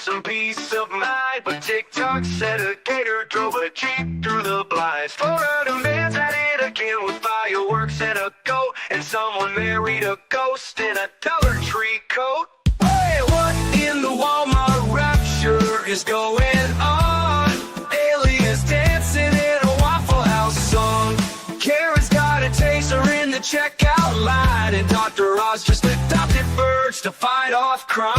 some peace of mind. But TikTok said a gator drove a Jeep through the blinds. Florida man's at it again with fireworks and a goat. And someone married a ghost in a Dollar Tree coat. Hey, what in the Walmart rapture is going on? Aliens dancing in a Waffle House song. Karen's got a taser in the checkout line. And Dr. Oz just adopted birds to fight off crime.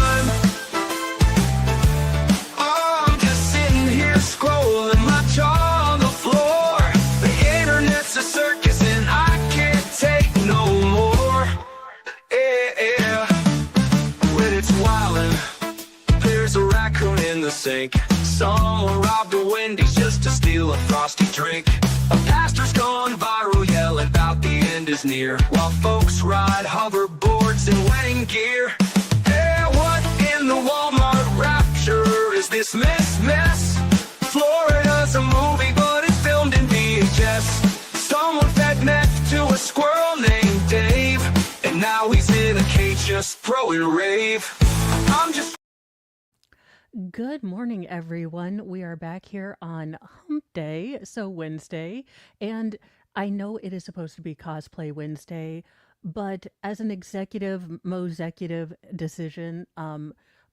Oh, I'm just sitting here scrolling, my jaw on the floor. The internet's a circus and I can't take no more. Yeah, when it's wildin', there's a raccoon in the sink. Someone robbed a Wendy's just to steal a frosty drink. A pastor's gone viral yelling about the end is near, while folks ride hoverboards in wedding gear. Yeah, what in the Walmart rapture is this mess? Florida's a movie, but it's filmed in VHS. Someone fed meth to a squirrel named Dave, and now he's in a cage just throwing rave. I'm just... Good morning, everyone. We are back here on Hump Day, so Wednesday, and I know it is supposed to be Cosplay Wednesday, but as an executive decision,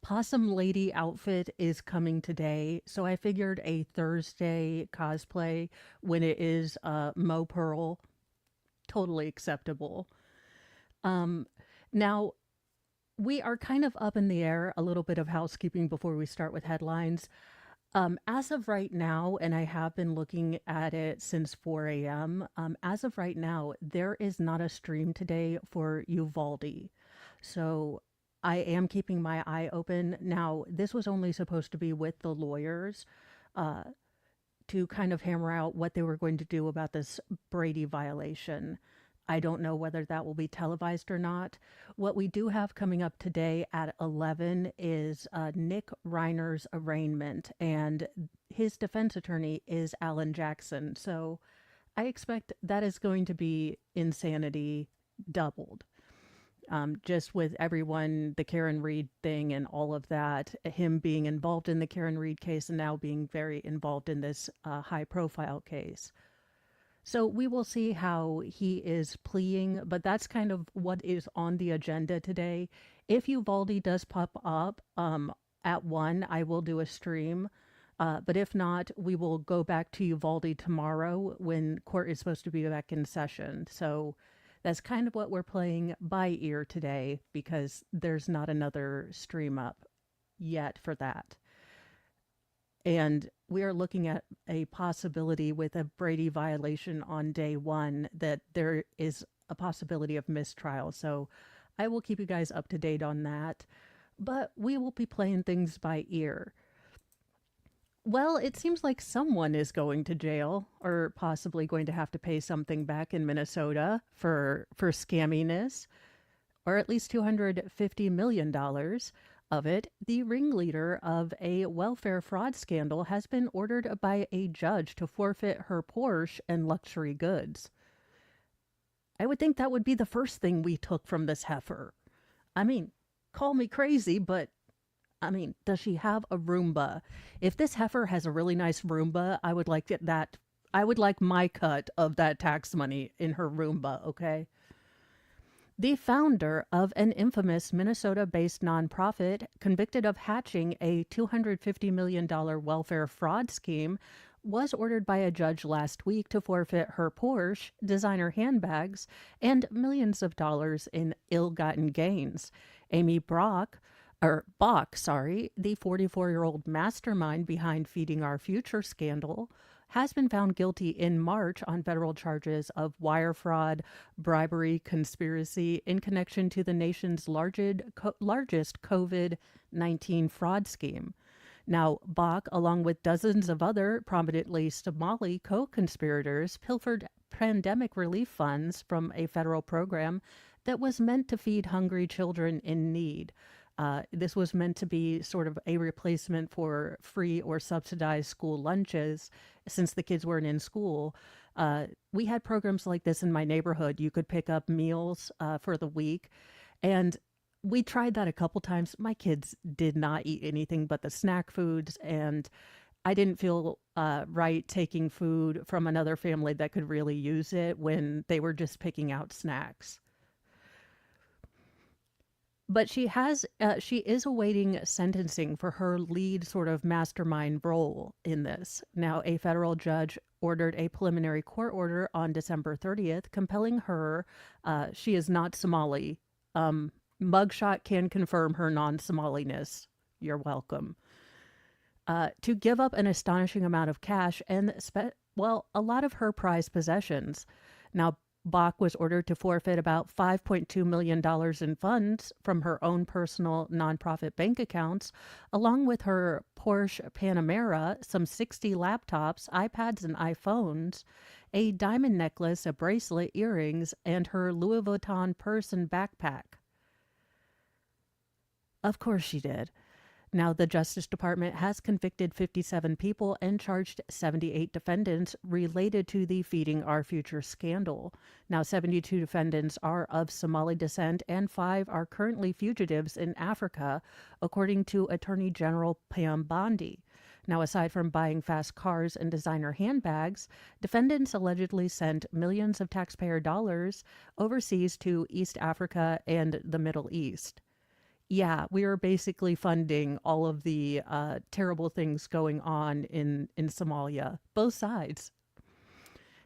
Possum Lady outfit is coming today, so I figured a Thursday cosplay when it is Mo Pearl, totally acceptable. Now, we are kind of up in the air, a little bit of housekeeping before we start with headlines. As of right now, and I have been looking at it since 4 a.m., as of right now, there is not a stream today for Uvalde. So I am keeping my eye open. Now, this was only supposed to be with the lawyers to kind of hammer out what they were going to do about this Brady violation. I don't know whether that will be televised or not. What we do have coming up today at 11 is Nick Reiner's arraignment, and his defense attorney is Alan Jackson. So I expect that is going to be insanity doubled. Just with everyone, the Karen Reed thing and all of that, him being involved in the Karen Reed case and now being very involved in this high-profile case. So we will see how he is pleading, but that's kind of what is on the agenda today. If Uvalde does pop up at 1, I will do a stream. But if not, we will go back to Uvalde tomorrow when court is supposed to be back in session. So that's kind of what we're playing by ear today because there's not another stream up yet for that. And we are looking at a possibility with a Brady violation on day 1 that there is a possibility of mistrial. So I will keep you guys up to date on that. But we will be playing things by ear. Well, it seems like someone is going to jail or possibly going to have to pay something back in Minnesota for scamminess, or at least $250 million. Of it, the ringleader of a welfare fraud scandal has been ordered by a judge to forfeit her Porsche and luxury goods. I would think that would be the first thing we took from this heifer. I mean, call me crazy, but I mean, does she have a Roomba? If this heifer has a really nice Roomba, I would like that. I would like my cut of that tax money in her Roomba, okay? The founder of an infamous Minnesota-based nonprofit convicted of hatching a $250 million welfare fraud scheme was ordered by a judge last week to forfeit her Porsche, designer handbags, and millions of dollars in ill-gotten gains. Amy Bach, the 44-year-old mastermind behind Feeding Our Future scandal, has been found guilty in March on federal charges of wire fraud, bribery, conspiracy in connection to the nation's largest COVID-19 fraud scheme. Now, Bach, along with dozens of other prominently Somali co-conspirators, pilfered pandemic relief funds from a federal program that was meant to feed hungry children in need. This was meant to be sort of a replacement for free or subsidized school lunches since the kids weren't in school. We had programs like this in my neighborhood. You could pick up meals for the week. And We tried that a couple times. My kids did not eat anything but the snack foods, and I didn't feel right taking food from another family that could really use it when they were just picking out snacks. But she is awaiting sentencing for her lead sort of mastermind role in this. Now, a federal judge ordered a preliminary court order on December 30th, compelling her, she is not Somali. Um, Mugshot can confirm her non-Somaliness. You're welcome. To give up an astonishing amount of cash and, well, a lot of her prized possessions. Now, Bach was ordered to forfeit about $5.2 million in funds from her own personal nonprofit bank accounts, along with her Porsche Panamera, some 60 laptops, iPads, and iPhones, a diamond necklace, a bracelet, earrings, and her Louis Vuitton purse and backpack. Of course she did. Now, the Justice Department has convicted 57 people and charged 78 defendants related to the Feeding Our Future scandal. Now, 72 defendants are of Somali descent and 5 are currently fugitives in Africa, according to Attorney General Pam Bondi. Now, aside from buying fast cars and designer handbags, defendants allegedly sent millions of taxpayer dollars overseas to East Africa and the Middle East. Yeah, we are basically funding all of the terrible things going on in Somalia, both sides.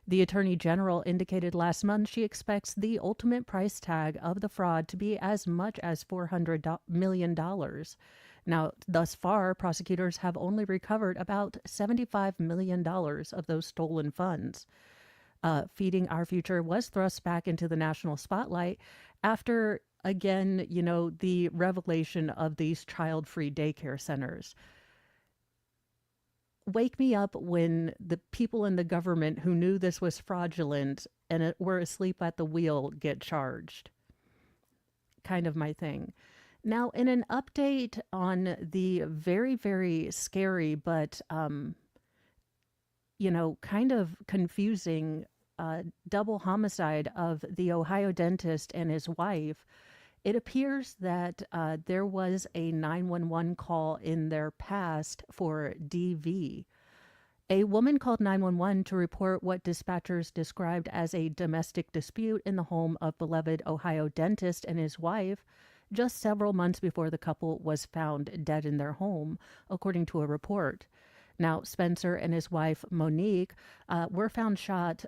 The Attorney General indicated last month she expects the ultimate price tag of the fraud to be as much as $400 million. Now, thus far, prosecutors have only recovered about $75 million of those stolen funds. Feeding Our Future was thrust back into the national spotlight after, again, the revelation of these child-free daycare centers. Wake me up when the people in the government who knew this was fraudulent and were asleep at the wheel get charged. Kind of my thing. Now, in an update on the very, very scary but, kind of confusing double homicide of the Ohio dentist and his wife, it appears that there was a 911 call in their past for DV. A woman called 911 to report what dispatchers described as a domestic dispute in the home of beloved Ohio dentist and his wife, just several months before the couple was found dead in their home, according to a report. Now, Spencer and his wife, Monique, were found shot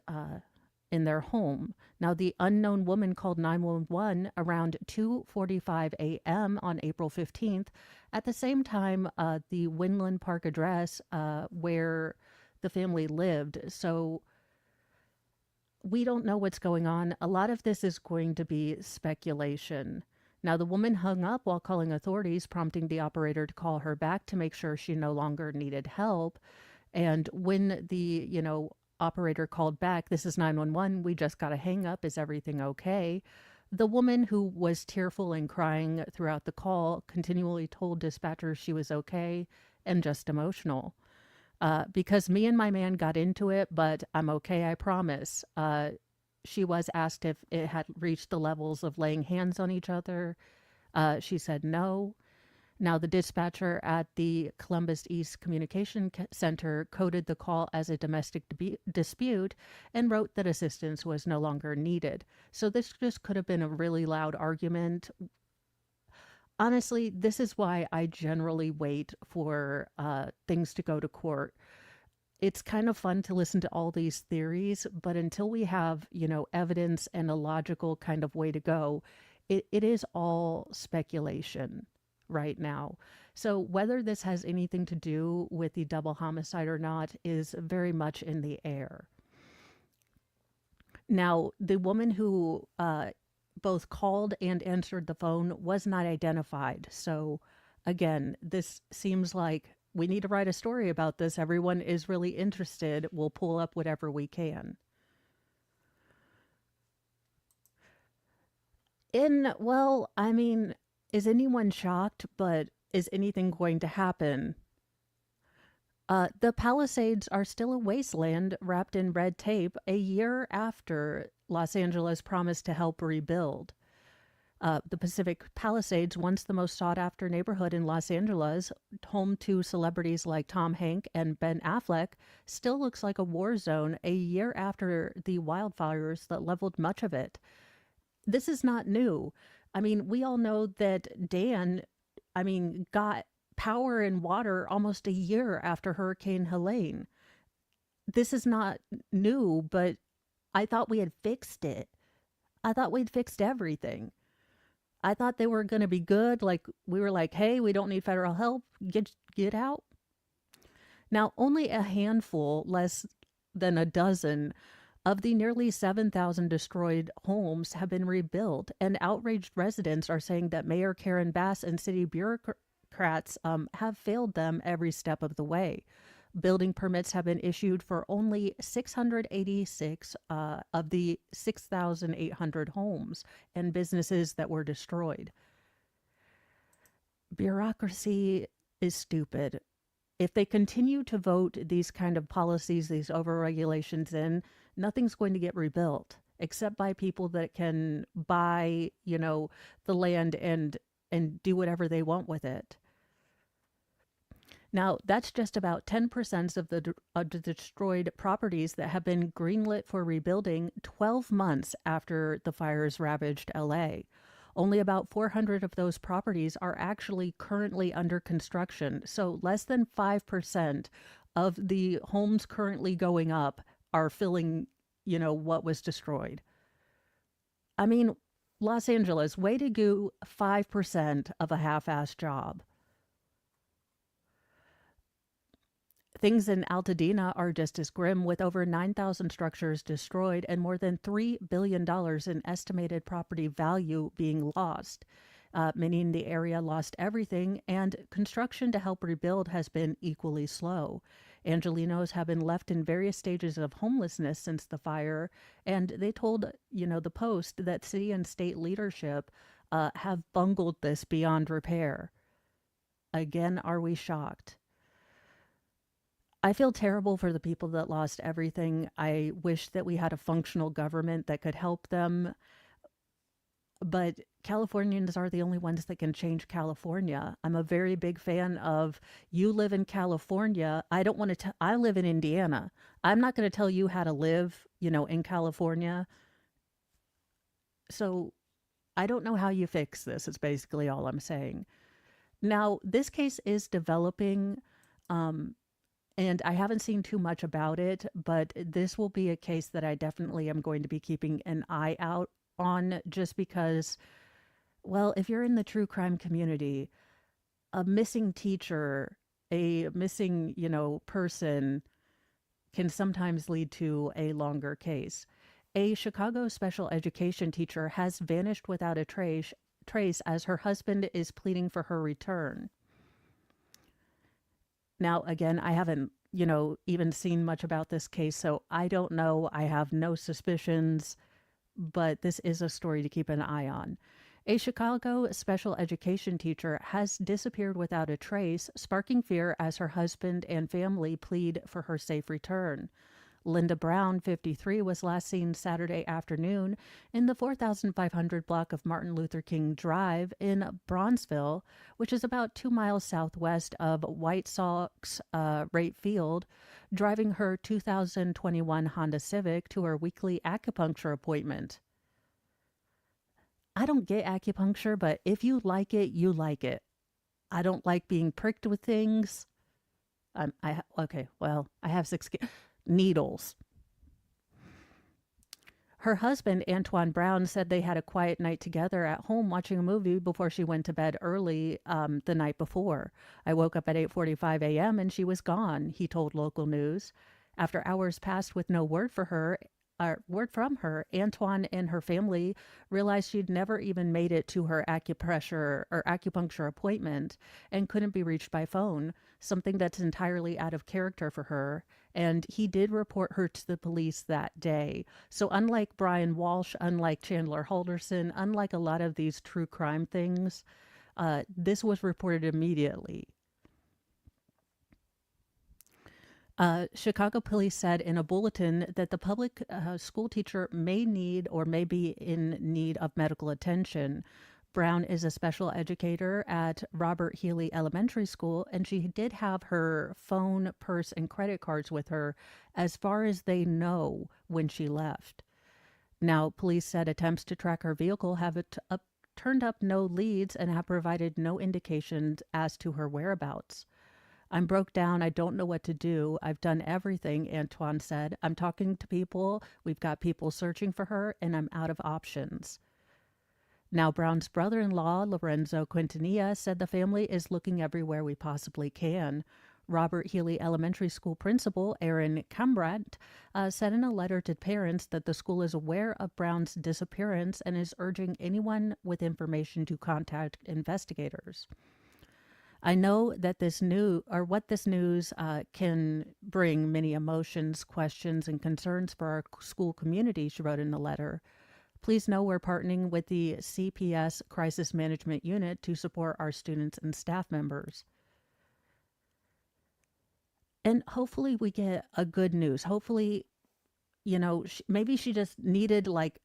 in their home. Now, the unknown woman called 911 around 2:45 a.m. on April 15th, at the same time the Winland Park address where the family lived. So we don't know what's going on. A lot of this is going to be speculation. Now, the woman hung up while calling authorities, prompting the operator to call her back to make sure she no longer needed help. And when the, operator called back, "This is 911, we just got a hang up, is everything okay?" The woman, who was tearful and crying throughout the call, continually told dispatchers she was okay and just emotional. Because me and my man got into it, but I'm okay, I promise. She was asked if it had reached the levels of laying hands on each other. She said no. Now, the dispatcher at the Columbus East Communication Center coded the call as a domestic dispute and wrote that assistance was no longer needed. So this just could have been a really loud argument. Honestly, this is why I generally wait for things to go to court. It's kind of fun to listen to all these theories, but until we have, evidence and a logical kind of way to go, it is all speculation right now. So whether this has anything to do with the double homicide or not is very much in the air. Now, the woman who both called and answered the phone was not identified. So again, this seems like we need to write a story about this. Everyone is really interested. We'll pull up whatever we can. Well, I mean, is anyone shocked? But is anything going to happen? The Palisades are still a wasteland wrapped in red tape a year after Los Angeles promised to help rebuild. The Pacific Palisades, once the most sought after neighborhood in Los Angeles, home to celebrities like Tom Hanks and Ben Affleck, still looks like a war zone a year after the wildfires that leveled much of it. This is not new. I mean, we all know that Dan, got power and water almost a year after Hurricane Helene. This is not new, but I thought we had fixed it. I thought we'd fixed everything. I thought they were going to be good. Like we were like, hey, we don't need federal help. Get out. Now, only a handful, less than a dozen, of the nearly 7,000 destroyed homes have been rebuilt, and outraged residents are saying that Mayor Karen Bass and city bureaucrats have failed them every step of the way. Building permits have been issued for only 686 of the 6,800 homes and businesses that were destroyed. Bureaucracy is stupid. If they continue to vote these kind of policies, these overregulations in, nothing's going to get rebuilt except by people that can buy, the land and do whatever they want with it. Now, that's just about 10% of the destroyed properties that have been greenlit for rebuilding 12 months after the fires ravaged LA. Only about 400 of those properties are actually currently under construction, so less than 5% of the homes currently going up are filling, what was destroyed. I mean, Los Angeles, way to go, 5% of a half-assed job. Things in Altadena are just as grim, with over 9,000 structures destroyed and more than $3 billion in estimated property value being lost, meaning the area lost everything, and construction to help rebuild has been equally slow. Angelenos have been left in various stages of homelessness since the fire, and they told, the Post that city and state leadership have bungled this beyond repair. Again, are we shocked? I feel terrible for the people that lost everything. I wish that we had a functional government that could help them. But Californians are the only ones that can change California. I'm a very big fan of, you live in California. I don't want to, I live in Indiana. I'm not going to tell you how to live, in California. So I don't know how you fix this, is basically all I'm saying. Now, this case is developing. And I haven't seen too much about it, but this will be a case that I definitely am going to be keeping an eye out on, just because, well, if you're in the true crime community, a missing teacher, a missing, person can sometimes lead to a longer case. A Chicago special education teacher has vanished without a trace as her husband is pleading for her return. Now, again, I haven't, even seen much about this case, so I don't know. I have no suspicions, but this is a story to keep an eye on. A Chicago special education teacher has disappeared without a trace, sparking fear as her husband and family plead for her safe return. Linda Brown, 53, was last seen Saturday afternoon in the 4,500 block of Martin Luther King Drive in Bronzeville, which is about 2 miles southwest of White Sox Rate Field, driving her 2021 Honda Civic to her weekly acupuncture appointment. I don't get acupuncture, but if you like it, you like it. I don't like being pricked with things. I have 6 kids. Needles. Her husband, Antoine Brown, said they had a quiet night together at home watching a movie before she went to bed early the night before. I woke up at 8:45 a.m. and she was gone, he told local news. After hours passed with no word from her, Antoine and her family realized she'd never even made it to her acupuncture appointment and couldn't be reached by phone, something that's entirely out of character for her. And he did report her to the police that day. So unlike Brian Walsh, unlike Chandler Halderson, unlike a lot of these true crime things, this was reported immediately. Chicago police said in a bulletin that the public school teacher may need or may be in need of medical attention. Brown is a special educator at Robert Healy Elementary School, and she did have her phone, purse, and credit cards with her as far as they know when she left. Now, police said attempts to track her vehicle have turned up no leads and have provided no indications as to her whereabouts. I'm broke down. I don't know what to do. I've done everything, Antoine said. I'm talking to people. We've got people searching for her, and I'm out of options. Now, Brown's brother in law, Lorenzo Quintanilla, said the family is looking everywhere we possibly can. Robert Healy Elementary School principal Aaron Cambrat said in a letter to parents that the school is aware of Brown's disappearance and is urging anyone with information to contact investigators. I know that what this news can bring many emotions, questions, and concerns for our school community, she wrote in the letter. Please know we're partnering with the CPS Crisis Management Unit to support our students and staff members. And hopefully we get a good news. Hopefully, maybe she just needed, like,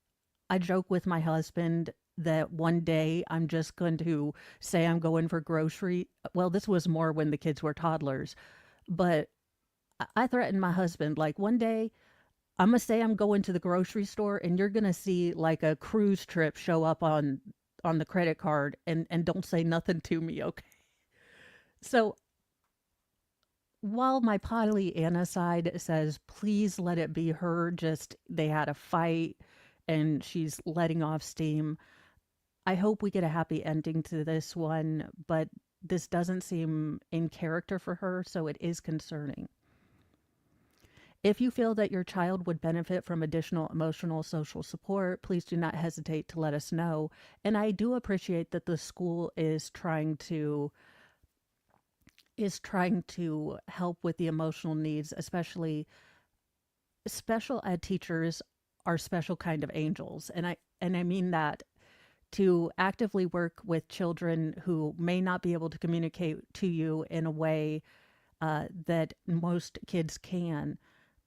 I joke with my husband that one day I'm just going to say I'm going for grocery. Well, this was more when the kids were toddlers, but I threatened my husband, like, one day I'm going to say I'm going to the grocery store and you're going to see like a cruise trip show up on the credit card, and don't say nothing to me, okay? So while my Pollyanna side says, please let it be her, just they had a fight and she's letting off steam, I hope we get a happy ending to this one, but this doesn't seem in character for her, so it is concerning. If you feel that your child would benefit from additional emotional social support, please do not hesitate to let us know. And I do appreciate that the school is trying to help with the emotional needs, especially special ed teachers are special kind of angels. And I mean that to actively work with children who may not be able to communicate to you in a way that most kids can.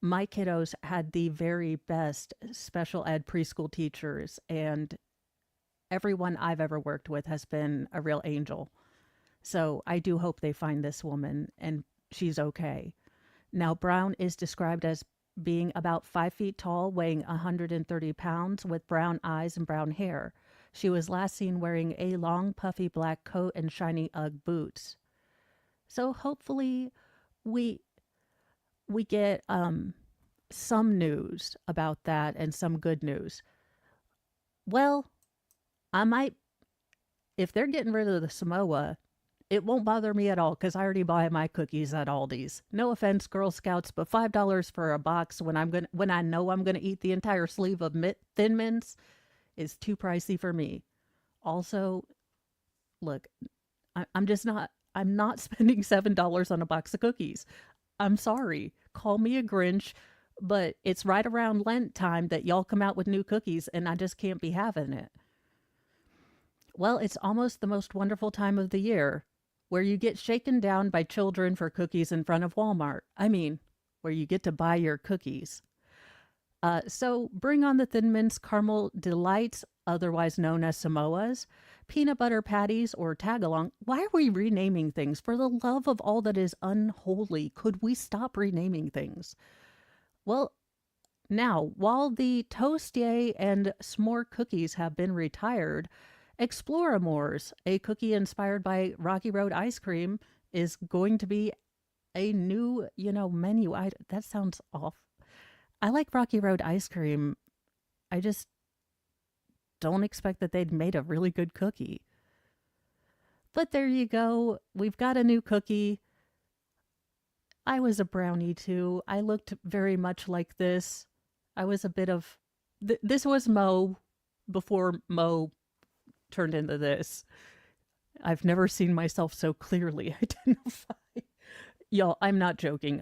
My kiddos had the very best special ed preschool teachers, and everyone I've ever worked with has been a real angel. So I do hope they find this woman and she's okay. Now, Brown is described as being about 5 feet tall, weighing 130 pounds, with brown eyes and brown hair. She was last seen wearing a long, puffy black coat and shiny Ugg boots. So hopefully we get some news about that and some good news. Well, I might, if they're getting rid of the Samoa, it won't bother me at all because I already buy my cookies at Aldi's. No offense, Girl Scouts, but $5 for a box when I know I'm gonna eat the entire sleeve of Thin Mints is too pricey for me. Also, look, I'm not spending $7 on a box of cookies. I'm sorry. Call me a Grinch, but it's right around Lent time that y'all come out with new cookies, and I just can't be having it. Well, it's almost the most wonderful time of the year, where you get shaken down by children for cookies in front of Walmart. I mean, where you get to buy your cookies. So bring on the Thin Mints Caramel Delights, otherwise known as Samoas, peanut butter patties, or tagalong. Why are we renaming things? For the love of all that is unholy, could we stop renaming things? Well, now, while the Toastier and S'more cookies have been retired, Exploramores, a cookie inspired by Rocky Road ice cream, is going to be a new, menu item. That sounds off. I like Rocky Road ice cream. I just don't expect that they'd made a really good cookie. But there you go. We've got a new cookie. I was a brownie too. I looked very much like this. I was a bit of... this was Mo before Mo turned into this. I've never seen myself so clearly identify. Y'all, I'm not joking.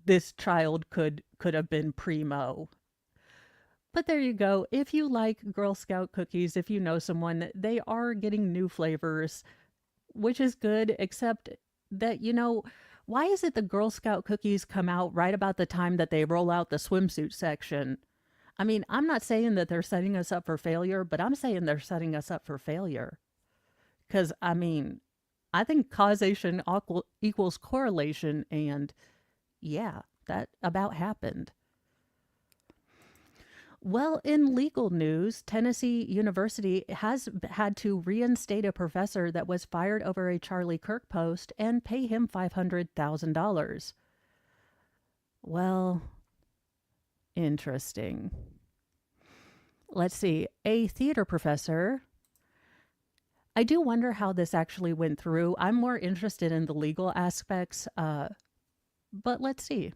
This child could have been pre-Mo. But there you go. If you like Girl Scout cookies, if you know someone, they are getting new flavors, which is good, except that, why is it the Girl Scout cookies come out right about the time that they roll out the swimsuit section? I mean, I'm not saying that they're setting us up for failure, but I'm saying they're setting us up for failure. Because, I mean, I think causation equals correlation, and yeah, that about happened. Well, in legal news, Tennessee University has had to reinstate a professor that was fired over a Charlie Kirk post and pay him $500,000. Well, interesting. Let's see. A theater professor. I do wonder how this actually went through. I'm more interested in the legal aspects, but let's see.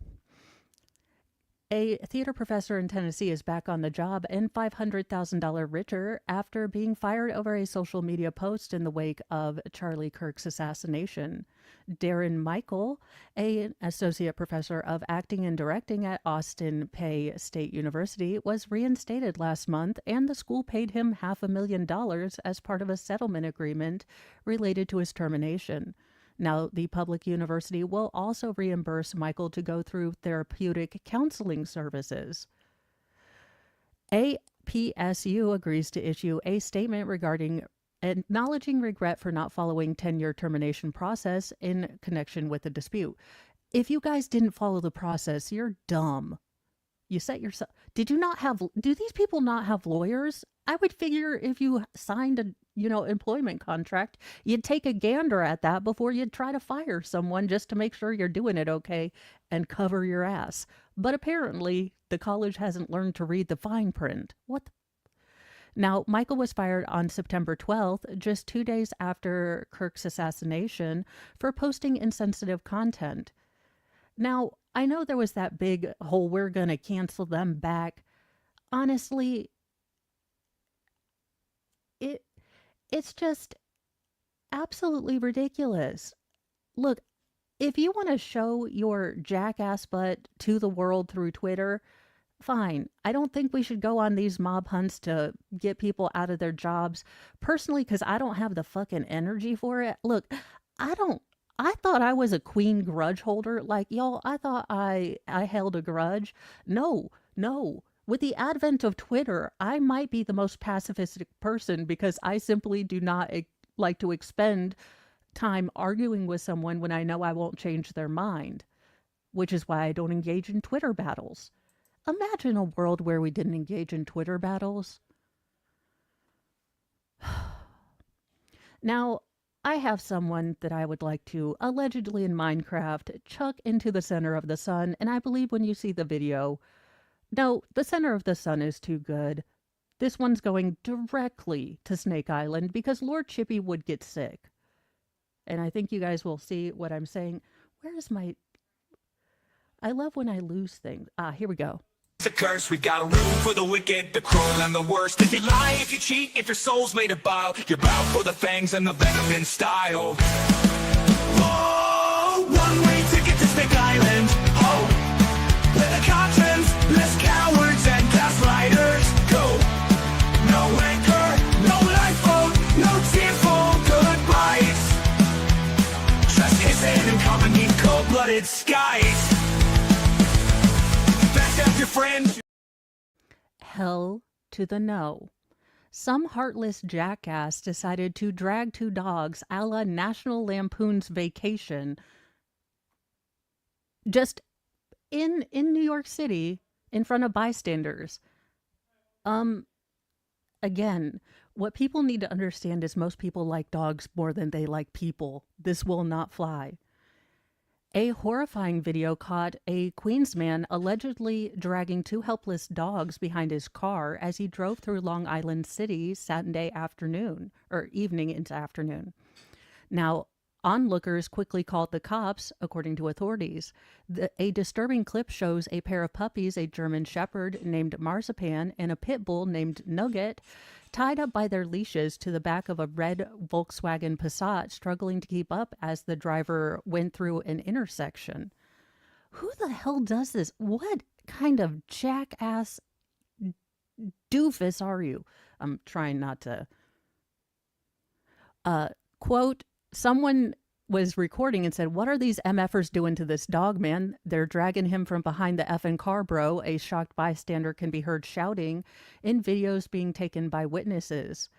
A theater professor in Tennessee is back on the job and $500,000 richer after being fired over a social media post in the wake of Charlie Kirk's assassination. Darren Michael, an associate professor of acting and directing at Austin Peay State University, was reinstated last month, and the school paid him $500,000 as part of a settlement agreement related to his termination. Now, the public university will also reimburse Michael to go through therapeutic counseling services. APSU agrees to issue a statement regarding acknowledging regret for not following tenure termination process in connection with the dispute. If you guys didn't follow the process, you're dumb. You set yourself. Do these people not have lawyers? I would figure if you signed a, employment contract, you'd take a gander at that before you'd try to fire someone just to make sure you're doing it okay and cover your ass. But apparently, the college hasn't learned to read the fine print. What the? Now, Michael was fired on September 12th, just 2 days after Kirk's assassination, for posting insensitive content. Now, I know there was that big whole we're going to cancel them back. Honestly, it it's just absolutely ridiculous. Look, if you want to show your jackass butt to the world through Twitter, fine. I don't think we should go on these mob hunts to get people out of their jobs. Personally, because I don't have the fucking energy for it. Look, I don't. I thought I was a queen grudge holder. Like, y'all, I thought I held a grudge. No, no. With the advent of Twitter, I might be the most pacifistic person because I simply do not like to expend time arguing with someone when I know I won't change their mind, which is why I don't engage in Twitter battles. Imagine a world where we didn't engage in Twitter battles. Now, I have someone that I would like to, allegedly in Minecraft, chuck into the center of the sun, and I believe when you see the video, no, the center of the sun is too good. This one's going directly to Snake Island because Lord Chippy would get sick. And I think you guys will see what I'm saying. Where is my... I love when I lose things. Here we go. It's a curse, we got a room for the wicked, the cruel and the worst. If you lie, if you cheat, if your soul's made of bile, you're bound for the fangs and the venom in style. Oh, one way ticket to Snake Island. Oh, where the contents, less cowards and gaslighters go. No anchor, no lifeboat, no tearful goodbyes. Just hissing and coming in cold-blooded skies. Your friend. Hell to the no. Some heartless jackass decided to drag two dogs a la National Lampoon's Vacation just in New York City in front of bystanders. Again, what people need to understand is most people like dogs more than they like people. This will not fly. A horrifying video caught a Queens man allegedly dragging two helpless dogs behind his car as he drove through Long Island City Saturday afternoon, or evening into afternoon. Now, onlookers quickly called the cops, according to authorities. A disturbing clip shows a pair of puppies, a German Shepherd named Marzipan and a pit bull named Nugget, tied up by their leashes to the back of a red Volkswagen Passat, struggling to keep up as the driver went through an intersection. Who the hell does this? What kind of jackass doofus are you? I'm trying not to... Quote, someone was recording and said, "What are these MFers doing to this dog, man? They're dragging him from behind the effing car, bro." A shocked bystander can be heard shouting in videos being taken by witnesses.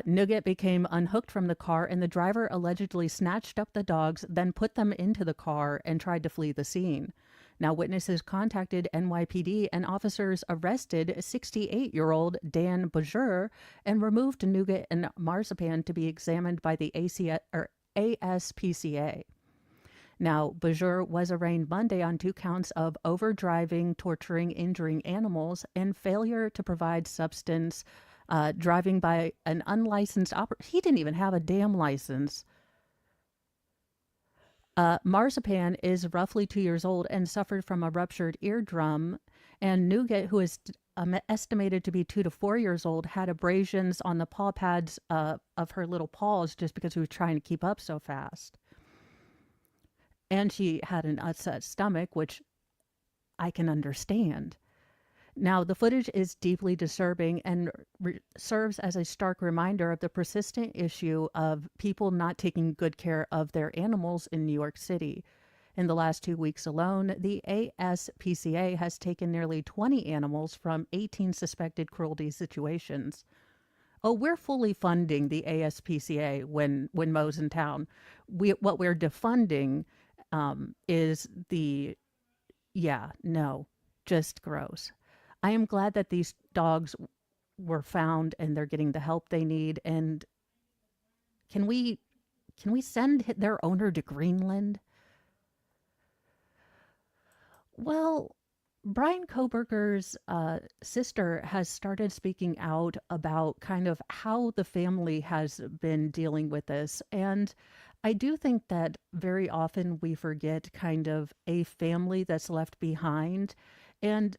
Nugget became unhooked from the car, and the driver allegedly snatched up the dogs, then put them into the car and tried to flee the scene. Now, witnesses contacted NYPD, and officers arrested 68-year-old Dan Bajur and removed Nugget and Marzipan to be examined by the ASPCA. Now, Bajur was arraigned Monday on 2 counts of overdriving, torturing, injuring animals, and failure to provide substance, driving by an unlicensed operator. He didn't even have a damn license. Marzipan is roughly 2 years old and suffered from a ruptured eardrum. And Nougat, who is estimated to be 2 to 4 years old, had abrasions on the paw pads of her little paws just because she was trying to keep up so fast. And she had an upset stomach, which I can understand. Now, the footage is deeply disturbing and serves as a stark reminder of the persistent issue of people not taking good care of their animals in New York City. In the last 2 weeks alone, the ASPCA has taken nearly 20 animals from 18 suspected cruelty situations. Oh, we're fully funding the ASPCA when Mo's in town. What we're defunding is the, yeah, no, just gross. I am glad that these dogs were found and they're getting the help they need. And can we send their owner to Greenland? Well, Brian Koberger's sister has started speaking out about kind of how the family has been dealing with this. And I do think that very often we forget kind of a family that's left behind. And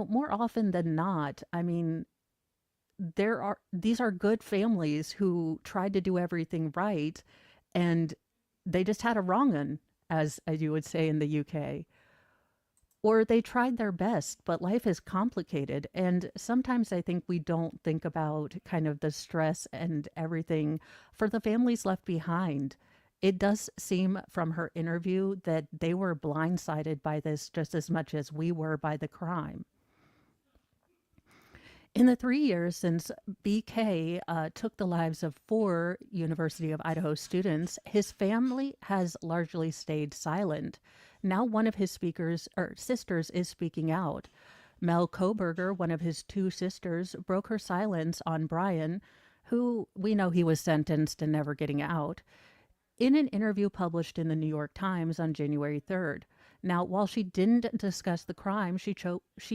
more often than not, I mean, these are good families who tried to do everything right, and they just had a wrong un, as you would say in the UK. Or they tried their best, but life is complicated. And sometimes I think we don't think about kind of the stress and everything for the families left behind. It does seem from her interview that they were blindsided by this just as much as we were by the crime. In the 3 years since BK took the lives of 4 University of Idaho students, his family has largely stayed silent. Now one of his sisters is speaking out. Mel Koberger, one of his 2 sisters, broke her silence on Brian, who we know he was sentenced and never getting out, in an interview published in the New York Times on January 3rd. Now, while she didn't discuss the crime, she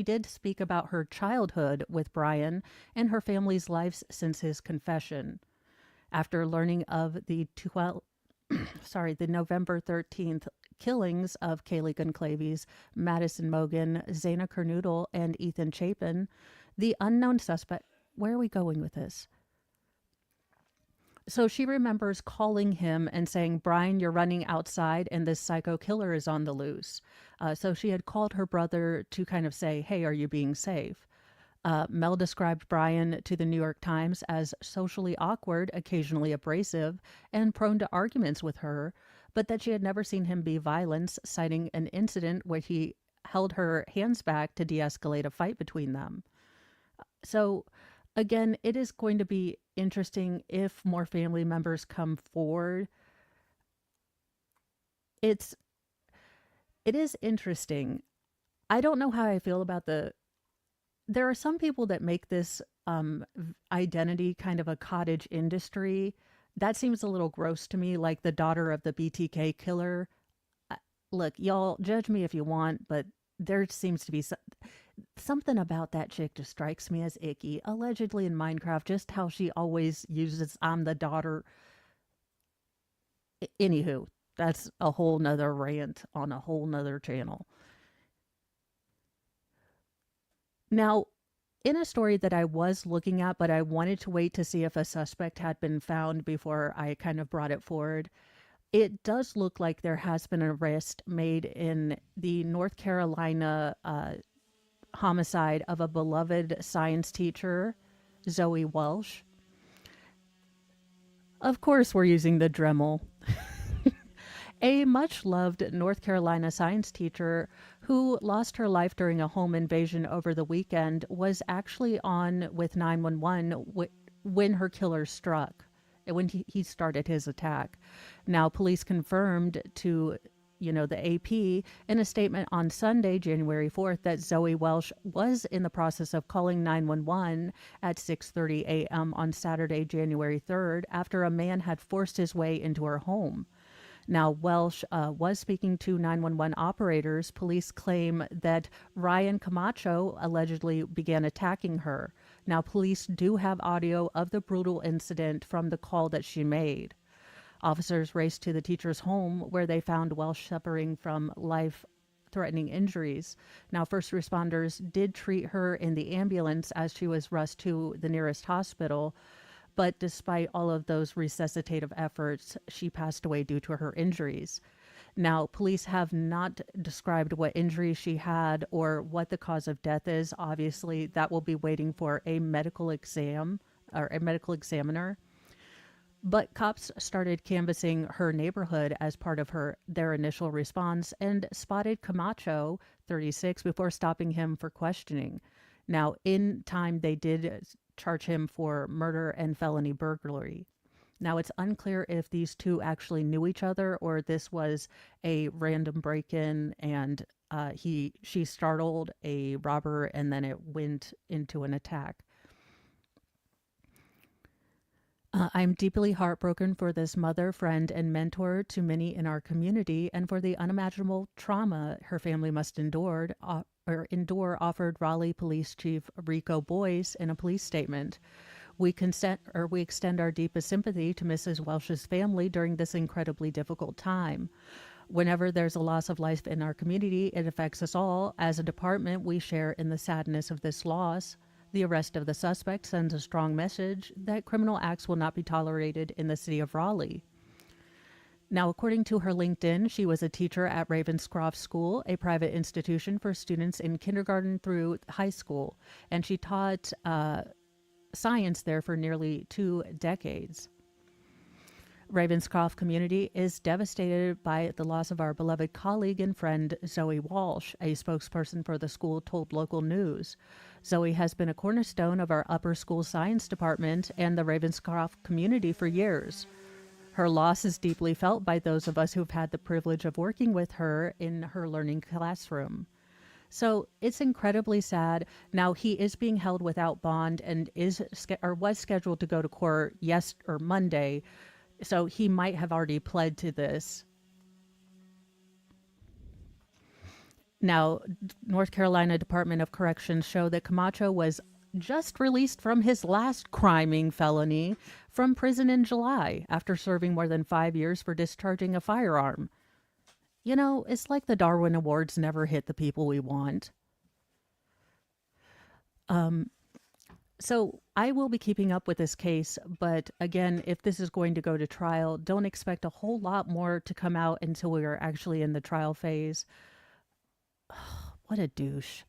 did speak about her childhood with Brian and her family's lives since his confession. After learning of the November 13th killings of Kaylee Goncalves, Madison Mogan, Zaina Kernoodle, and Ethan Chapin, the unknown suspect... Where are we going with this? So she remembers calling him and saying, "Brian, you're running outside and this psycho killer is on the loose." So she had called her brother to kind of say, "Hey, are you being safe?" Mel described Brian to the New York Times as socially awkward, occasionally abrasive, and prone to arguments with her, but that she had never seen him be violent, citing an incident where he held her hands back to de-escalate a fight between them. So again, it is going to be interesting if more family members come forward. It is interesting. I don't know how I feel about there are some people that make this identity kind of a cottage industry. That seems a little gross to me, like the daughter of the BTK killer. Look, y'all, judge me if you want, but there seems to be something about that chick just strikes me as icky. Allegedly in Minecraft, just how she always uses "I'm the daughter." Anywho, that's a whole nother rant on a whole nother channel. Now, in a story that I was looking at, but I wanted to wait to see if a suspect had been found before I kind of brought it forward, it does look like there has been an arrest made in the North Carolina homicide of a beloved science teacher, Zoe Welsh. Of course, we're using the Dremel. A much loved North Carolina science teacher who lost her life during a home invasion over the weekend was actually on with 911 when her killer struck, when he started his attack. Now, police confirmed to the AP in a statement on Sunday, January 4th, that Zoe Welsh was in the process of calling 911 at 6:30 a.m. on Saturday, January 3rd, after a man had forced his way into her home. Now, Welsh was speaking to 911 operators. Police claim that Ryan Camacho allegedly began attacking her. Now, police do have audio of the brutal incident from the call that she made. Officers raced to the teacher's home where they found Welsh suffering from life-threatening injuries. Now, first responders did treat her in the ambulance as she was rushed to the nearest hospital. But despite all of those resuscitative efforts, she passed away due to her injuries. Now, police have not described what injuries she had or what the cause of death is. Obviously, that will be waiting for a medical exam or a medical examiner. But cops started canvassing her neighborhood as part of their initial response and spotted Camacho, 36, before stopping him for questioning. Now, in time, they did charge him for murder and felony burglary. Now, it's unclear if these two actually knew each other or this was a random break-in and she startled a robber and then it went into an attack. I'm deeply heartbroken for this mother, friend, and mentor to many in our community and for the unimaginable trauma her family must endure, offered Raleigh Police Chief Rico Boyce in a police statement. We extend our deepest sympathy to Mrs. Welsh's family during this incredibly difficult time. Whenever there's a loss of life in our community, it affects us all. As a department, we share in the sadness of this loss. The arrest of the suspect sends a strong message that criminal acts will not be tolerated in the city of Raleigh. Now, according to her LinkedIn, she was a teacher at Ravenscroft School, a private institution for students in kindergarten through high school, and she taught science there for nearly 2 decades. Ravenscroft community is devastated by the loss of our beloved colleague and friend Zoe Walsh, a spokesperson for the school told local news. Zoe has been a cornerstone of our upper school science department and the Ravenscroft community for years. Her loss is deeply felt by those of us who've had the privilege of working with her in her learning classroom. So it's incredibly sad. Now, he is being held without bond and was scheduled to go to court Monday. So he might have already pled to this. Now, North Carolina Department of Corrections show that Camacho was just released from his last criming felony from prison in July after serving more than 5 years for discharging a firearm. It's like the Darwin Awards never hit the people we want. So I will be keeping up with this case, but again, if this is going to go to trial, don't expect a whole lot more to come out until we are actually in the trial phase. What a douche.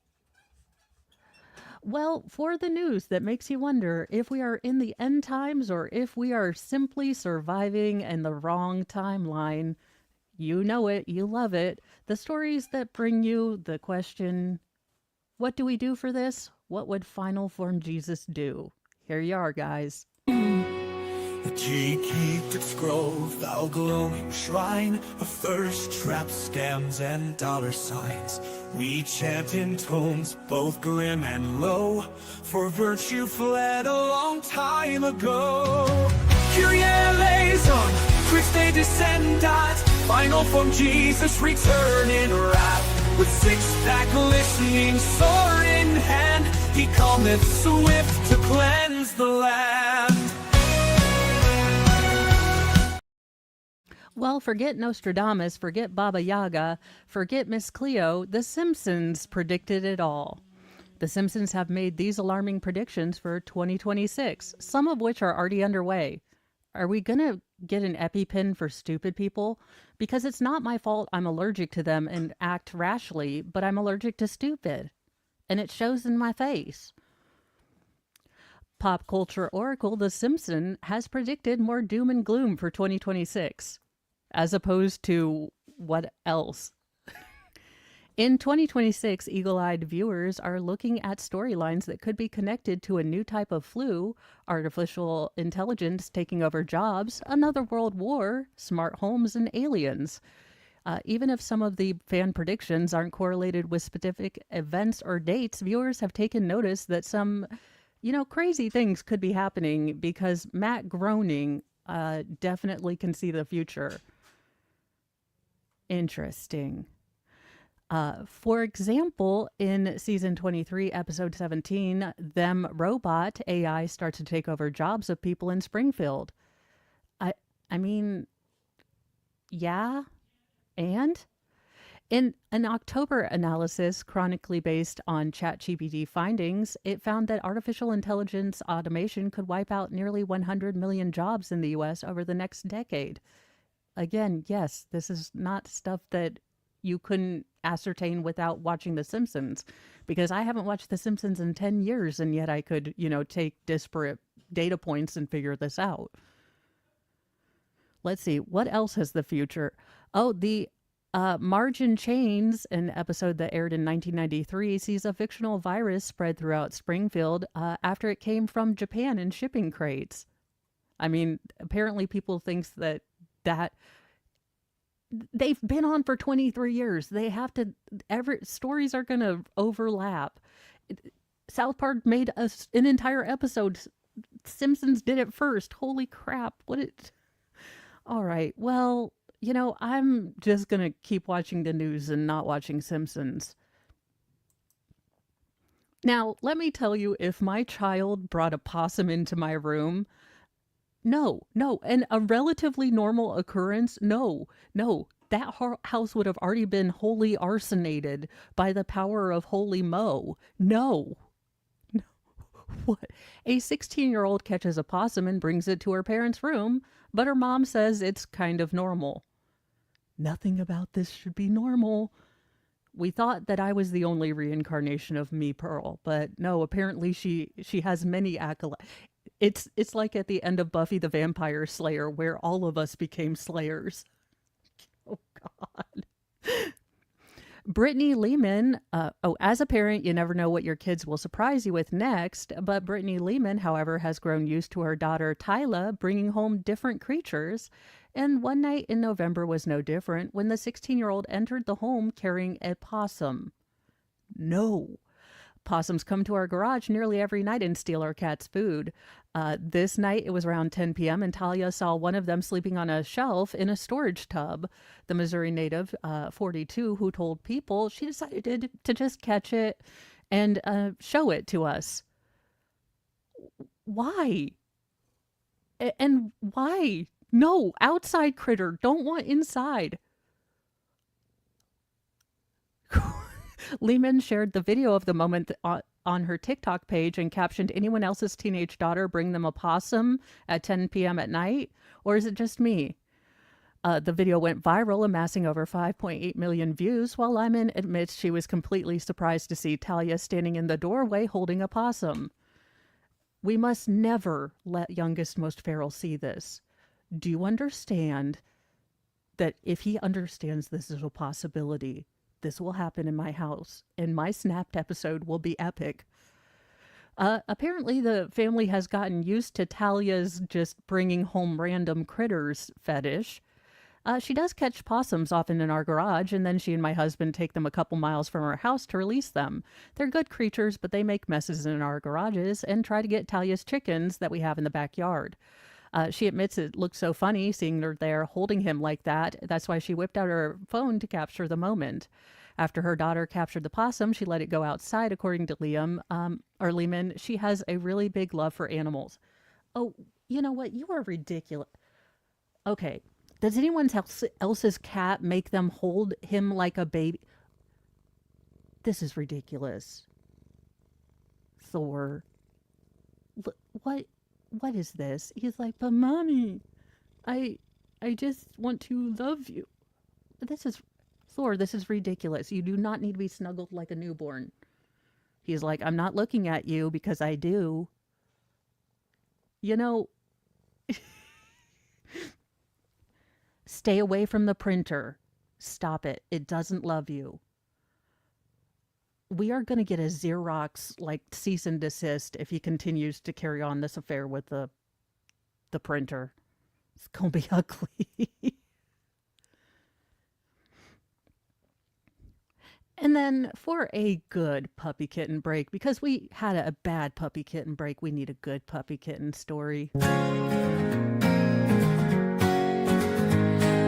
Well, for the news that makes you wonder if we are in the end times or if we are simply surviving in the wrong timeline, you know it, you love it. The stories that bring you the question, what do we do for this? What would final form Jesus do? Here you are, guys. The key keep its grove, thou glowing shrine of thirst traps, scams, and dollar signs. We chant in tones both grim and low, for virtue fled a long time ago. Kyrie eleison, Christe descendat, final form Jesus return in wrath. With six-pack glistening sword in hand, he cometh swift to cleanse the land. Well, forget Nostradamus, forget Baba Yaga, forget Miss Cleo. The Simpsons predicted it all. The Simpsons have made these alarming predictions for 2026, some of which are already underway. Are we going to get an EpiPen for stupid people? Because it's not my fault I'm allergic to them and act rashly, but I'm allergic to stupid. And it shows in my face. Pop culture oracle The Simpsons has predicted more doom and gloom for 2026. as opposed to what else? In 2026, eagle eyed viewers are looking at storylines that could be connected to a new type of flu, artificial intelligence taking over jobs, another world war, smart homes, and aliens. Even if some of the fan predictions aren't correlated with specific events or dates, viewers have taken notice that some, crazy things could be happening because Matt Groening definitely can see the future. Interesting. For example, in season 23, episode 17, Them Robot AI starts to take over jobs of people in Springfield. I, I mean, yeah, and in an October analysis chronically based on ChatGPT findings, it found that artificial intelligence automation could wipe out nearly 100 million jobs in the US over the next decade. Again, yes, this is not stuff that you couldn't ascertain without watching The Simpsons, because I haven't watched The Simpsons in 10 years, and yet I could, take disparate data points and figure this out. Let's see, what else has the future? Oh, the Margin Chains, an episode that aired in 1993, sees a fictional virus spread throughout Springfield after it came from Japan in shipping crates. I mean, apparently people think that they've been on for 23 years. They have to, stories are going to overlap. South Park made an entire episode. Simpsons did it first. Holy crap. All right. Well, I'm just going to keep watching the news and not watching Simpsons. Now, let me tell you, if my child brought a possum into my room, no, and a relatively normal occurrence, no, that house would have already been wholly arsonated by the power of Holy Mo. No. What? A 16-year-old catches a possum and brings it to her parents' room, but her mom says it's kind of normal. Nothing about this should be normal. We thought that I was the only reincarnation of me, Pearl, but no, apparently she has many accolades. It's like at the end of Buffy the Vampire Slayer, where all of us became slayers. Oh, God. Brittany Lehman, as a parent, you never know what your kids will surprise you with next. But Brittany Lehman, however, has grown used to her daughter Tyla bringing home different creatures. And one night in November was no different when the 16-year-old entered the home carrying a possum. No. Possums come to our garage nearly every night and steal our cat's food. This night, it was around 10 p.m., and Talia saw one of them sleeping on a shelf in a storage tub. The Missouri native, 42, who told People, she decided to just catch it and show it to us. Why? And why? No, outside critter. Don't want inside. Lehman shared the video of the moment on her TikTok page and captioned, "Anyone else's teenage daughter bring them a possum at 10 p.m. at night? Or is it just me?" The video went viral, amassing over 5.8 million views, while Lyman admits she was completely surprised to see Talia standing in the doorway holding a possum. We must never let youngest most feral see this. Do you understand that if he understands this is a possibility, this will happen in my house, and my Snapped episode will be epic. Apparently, the family has gotten used to Talia's just bringing home random critters fetish. She does catch possums often in our garage, and then she and my husband take them a couple miles from our house to release them. They're good creatures, but they make messes in our garages and try to get Talia's chickens that we have in the backyard. She admits it looks so funny seeing her there holding him like that. That's why she whipped out her phone to capture the moment. After her daughter captured the possum, she let it go outside, according to Lehman. She has a really big love for animals. Oh, you know what? You are ridiculous. Okay. Does anyone else's cat make them hold him like a baby? This is ridiculous. Thor. What is this? He's like, but mommy, I just want to love you. Thor, this is ridiculous. You do not need to be snuggled like a newborn. He's like, I'm not looking at you because I do. Stay away from the printer. Stop it. It doesn't love you. We are going to get a Xerox like cease and desist if he continues to carry on this affair with the printer. It's going to be ugly. And then for a good puppy kitten break, because we had a bad puppy kitten break, we need a good puppy kitten story.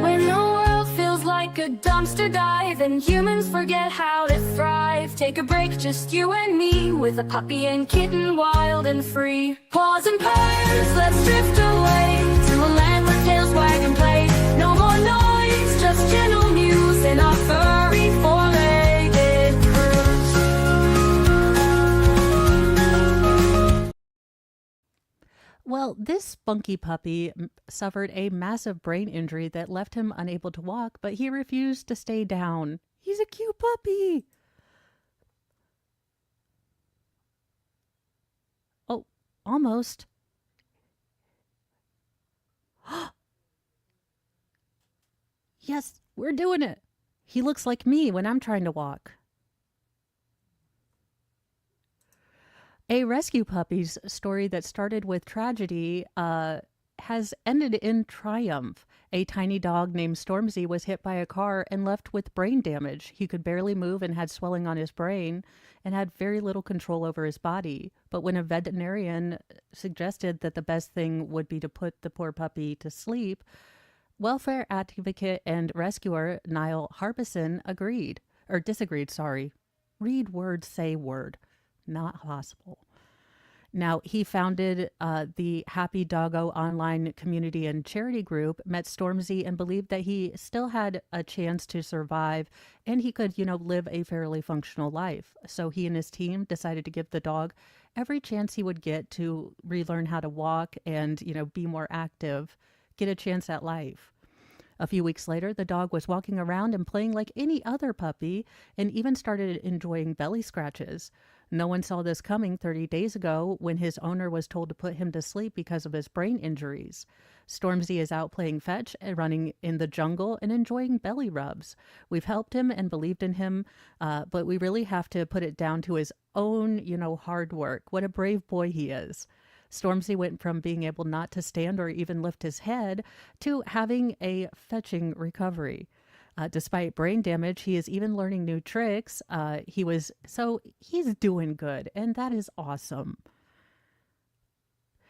When the world feels like a dumpster dive and humans forget how to thrive, take a break, just you and me, with a puppy and kitten wild and free. Paws and purrs, let's drift away to a land where tails wag and play. No more noise, just gentle muse in our furry four-legged cruise. Well, this spunky puppy suffered a massive brain injury that left him unable to walk, but he refused to stay down. He's a cute puppy. Oh, almost. Yes, we're doing it. He looks like me when I'm trying to walk. A rescue puppy's story that started with tragedy has ended in triumph. A tiny dog named Stormzy was hit by a car and left with brain damage. He could barely move and had swelling on his brain and had very little control over his body. But when a veterinarian suggested that the best thing would be to put the poor puppy to sleep, welfare advocate and rescuer Niall Harbison disagreed, sorry. Read word, say word. Not possible. Now, he founded the Happy Doggo online community and charity group, met Stormzy, and believed that he still had a chance to survive and he could, live a fairly functional life. So he and his team decided to give the dog every chance he would get to relearn how to walk and, be more active, get a chance at life. A few weeks later, the dog was walking around and playing like any other puppy and even started enjoying belly scratches. No one saw this coming 30 days ago when his owner was told to put him to sleep because of his brain injuries. Stormzy is out playing fetch and running in the jungle and enjoying belly rubs. We've helped him and believed in him, but we really have to put it down to his own, hard work. What a brave boy he is. Stormzy went from being able not to stand or even lift his head to having a fetching recovery. Despite brain damage, he is even learning new tricks. He's doing good, and that is awesome.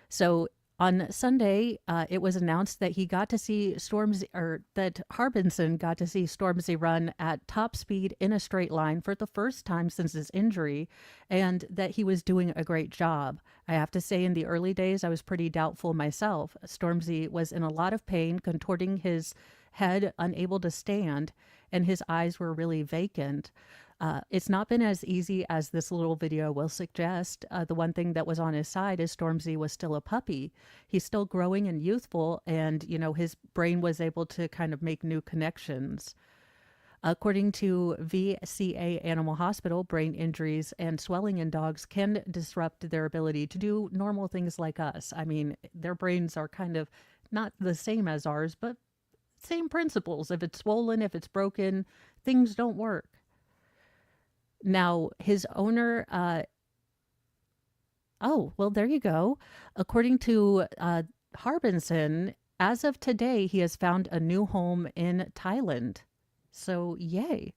So on Sunday, it was announced that he got to see that Harbinson got to see Stormzy run at top speed in a straight line for the first time since his injury, and that he was doing a great job. I have to say, in the early days, I was pretty doubtful myself. Stormzy was in a lot of pain, contorting his head, unable to stand, and his eyes were really vacant. It's not been as easy as this little video will suggest. The one thing that was on his side is Stormzy was still a puppy. He's still growing and youthful, and, his brain was able to kind of make new connections. According to VCA Animal Hospital, brain injuries and swelling in dogs can disrupt their ability to do normal things like us. I mean, their brains are kind of not the same as ours, but same principles. If it's swollen, if it's broken, things don't work. Now, his owner, there you go. According to Harbinson, as of today, he has found a new home in Thailand. So, yay.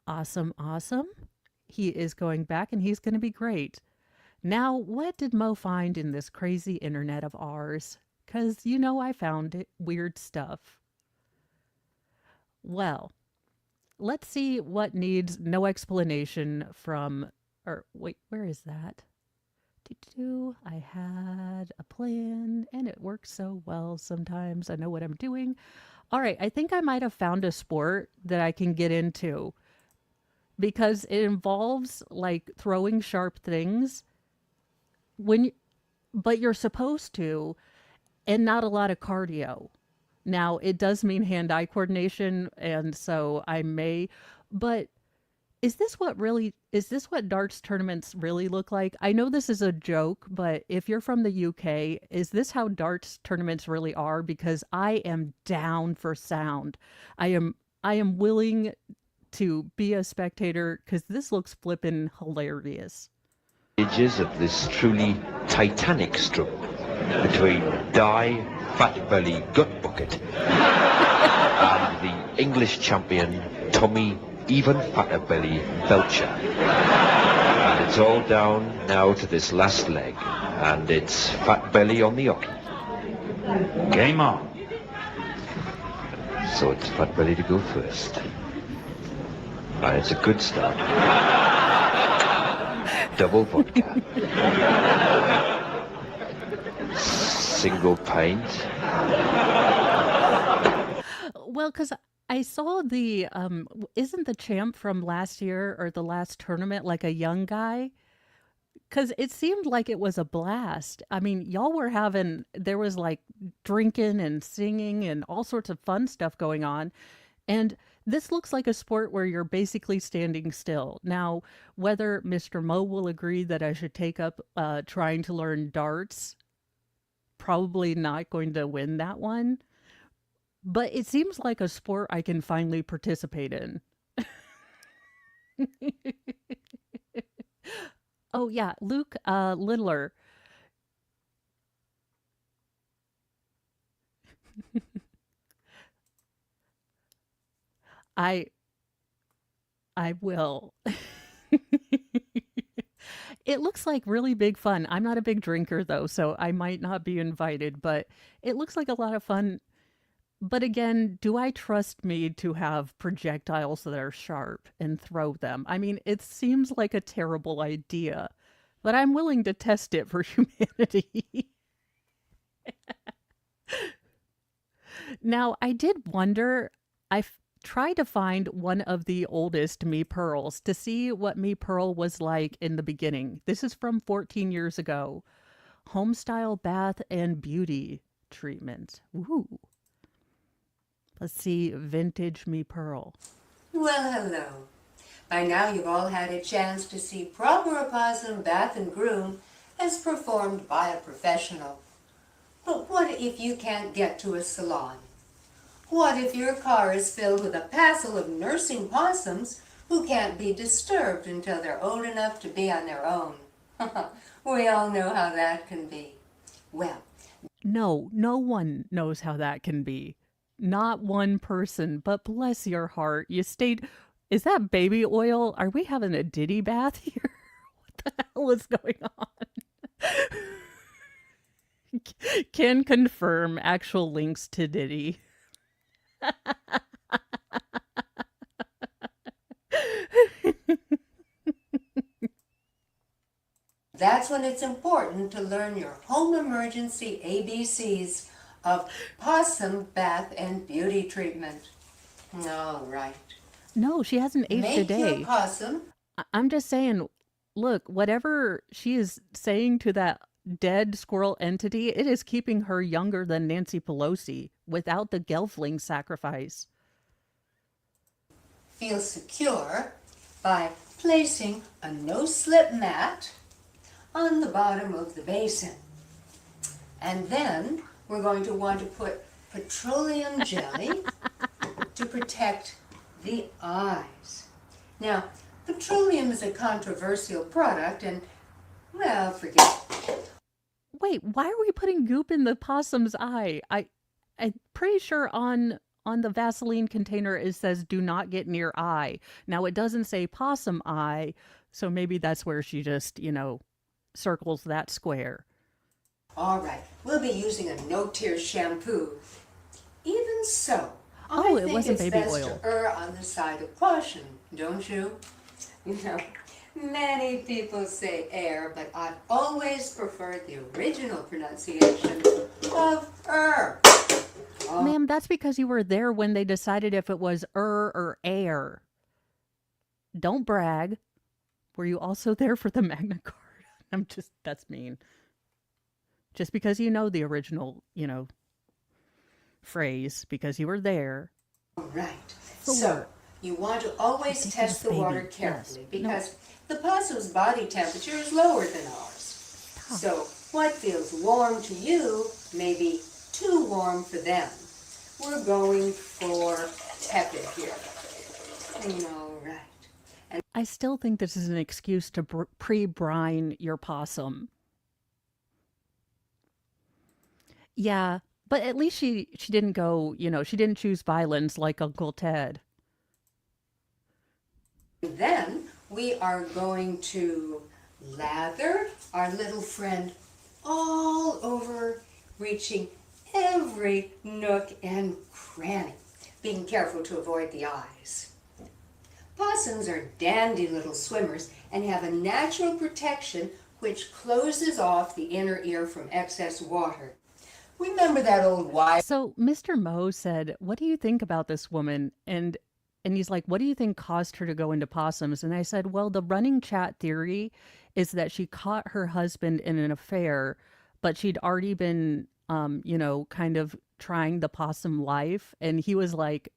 Awesome, awesome. He is going back and he's going to be great. Now, what did Mo find in this crazy internet of ours? Because, I found it weird stuff. Well, let's see what needs no explanation from, where is that? I had a plan and it works so well sometimes. I know what I'm doing. All right, I think I might have found a sport that I can get into because it involves like throwing sharp things but you're supposed to, and not a lot of cardio. Now, it does mean hand-eye coordination, and so but Is this what darts tournaments really look like? I know this is a joke, but if you're from the UK, is this how darts tournaments really are? Because I am down for sound. I am I am willing to be a spectator because this looks flippin' hilarious. Images of this truly titanic struggle between Di Fat Belly Gut Bucket and the English champion Tommy Even Fatter Belly Belcher. And it's all down now to this last leg, and it's Fat Belly on the hockey. Game on. So it's Fat Belly to go first. And it's a good start. Double vodka. Single pint. Well, because I saw isn't the champ from last year or the last tournament like a young guy? Because it seemed like it was a blast. I mean, y'all were there was like drinking and singing and all sorts of fun stuff going on. And this looks like a sport where you're basically standing still. Now, whether Mr. Mo will agree that I should take up trying to learn darts, probably not going to win that one. But it seems like a sport I can finally participate in. Oh, yeah, Luke Littler. I I will. It looks like really big fun. I'm not a big drinker though, so I might not be invited, but it looks like a lot of fun. But again, do I trust me to have projectiles that are sharp and throw them? I mean, it seems like a terrible idea, but I'm willing to test it for humanity. Now, I did wonder, tried to find one of the oldest Me Pearls to see what Me Pearl was like in the beginning. This is from 14 years ago. Homestyle bath and beauty treatment. Ooh. Let's see, vintage Me Pearl. Well, hello. By now you've all had a chance to see proper opossum bath and groom as performed by a professional. But what if you can't get to a salon? What if your car is filled with a passel of nursing possums who can't be disturbed until they're old enough to be on their own? We all know how that can be. Well, No, no one knows how that can be. Not one person, but bless your heart. You stayed. Is that baby oil? Are we having a Diddy bath here? What the hell is going on? Can confirm actual links to Diddy. that's when it's important to learn your home emergency ABCs of possum bath and beauty treatment. All right. No, she hasn't aged a Make your day. possum. I'm just saying, look, whatever she is saying to that dead squirrel entity, it is keeping her younger than Nancy Pelosi without the Gelfling sacrifice. Feel secure by placing a no-slip mat on the bottom of the basin. And then we're going to want to put petroleum jelly to protect the eyes. Now, petroleum is a controversial product and, well, forget it. Wait, why are we putting goop in the possum's eye? I'm pretty sure on the Vaseline container it says do not get near eye. Now it doesn't say possum eye, so maybe that's where she just, circles that square. All right, we'll be using a no-tear shampoo. Even so, Oh, I it think wasn't it's baby best oil. to err on the side of caution, don't you? Many people say air, but I've always preferred the original pronunciation of er. Ma'am, that's because you were there when they decided if it was or air. Don't brag. Were you also there for the Magna Carta? That's mean. Just because you know the original, phrase, because you were there. All right. So So, You want to always test the water baby. carefully Yes. No. because the possum's body temperature is lower than ours. So what feels warm to you may be too warm for them. We're going for tepid here. All right. I still think this is an excuse to pre-brine your possum. Yeah, but at least she didn't go, she didn't choose violence like Uncle Ted. Then we are going to lather our little friend all over, reaching every nook and cranny, being careful to avoid the eyes. Possums are dandy little swimmers and have a natural protection which closes off the inner ear from excess water. Remember that old wise... So Mr. Moe said, "What do you think about this woman?" And he's like, "What do you think caused her to go into possums?" And I said, "Well, the running chat theory is that she caught her husband in an affair, but she'd already been, kind of trying the possum life." And he was like,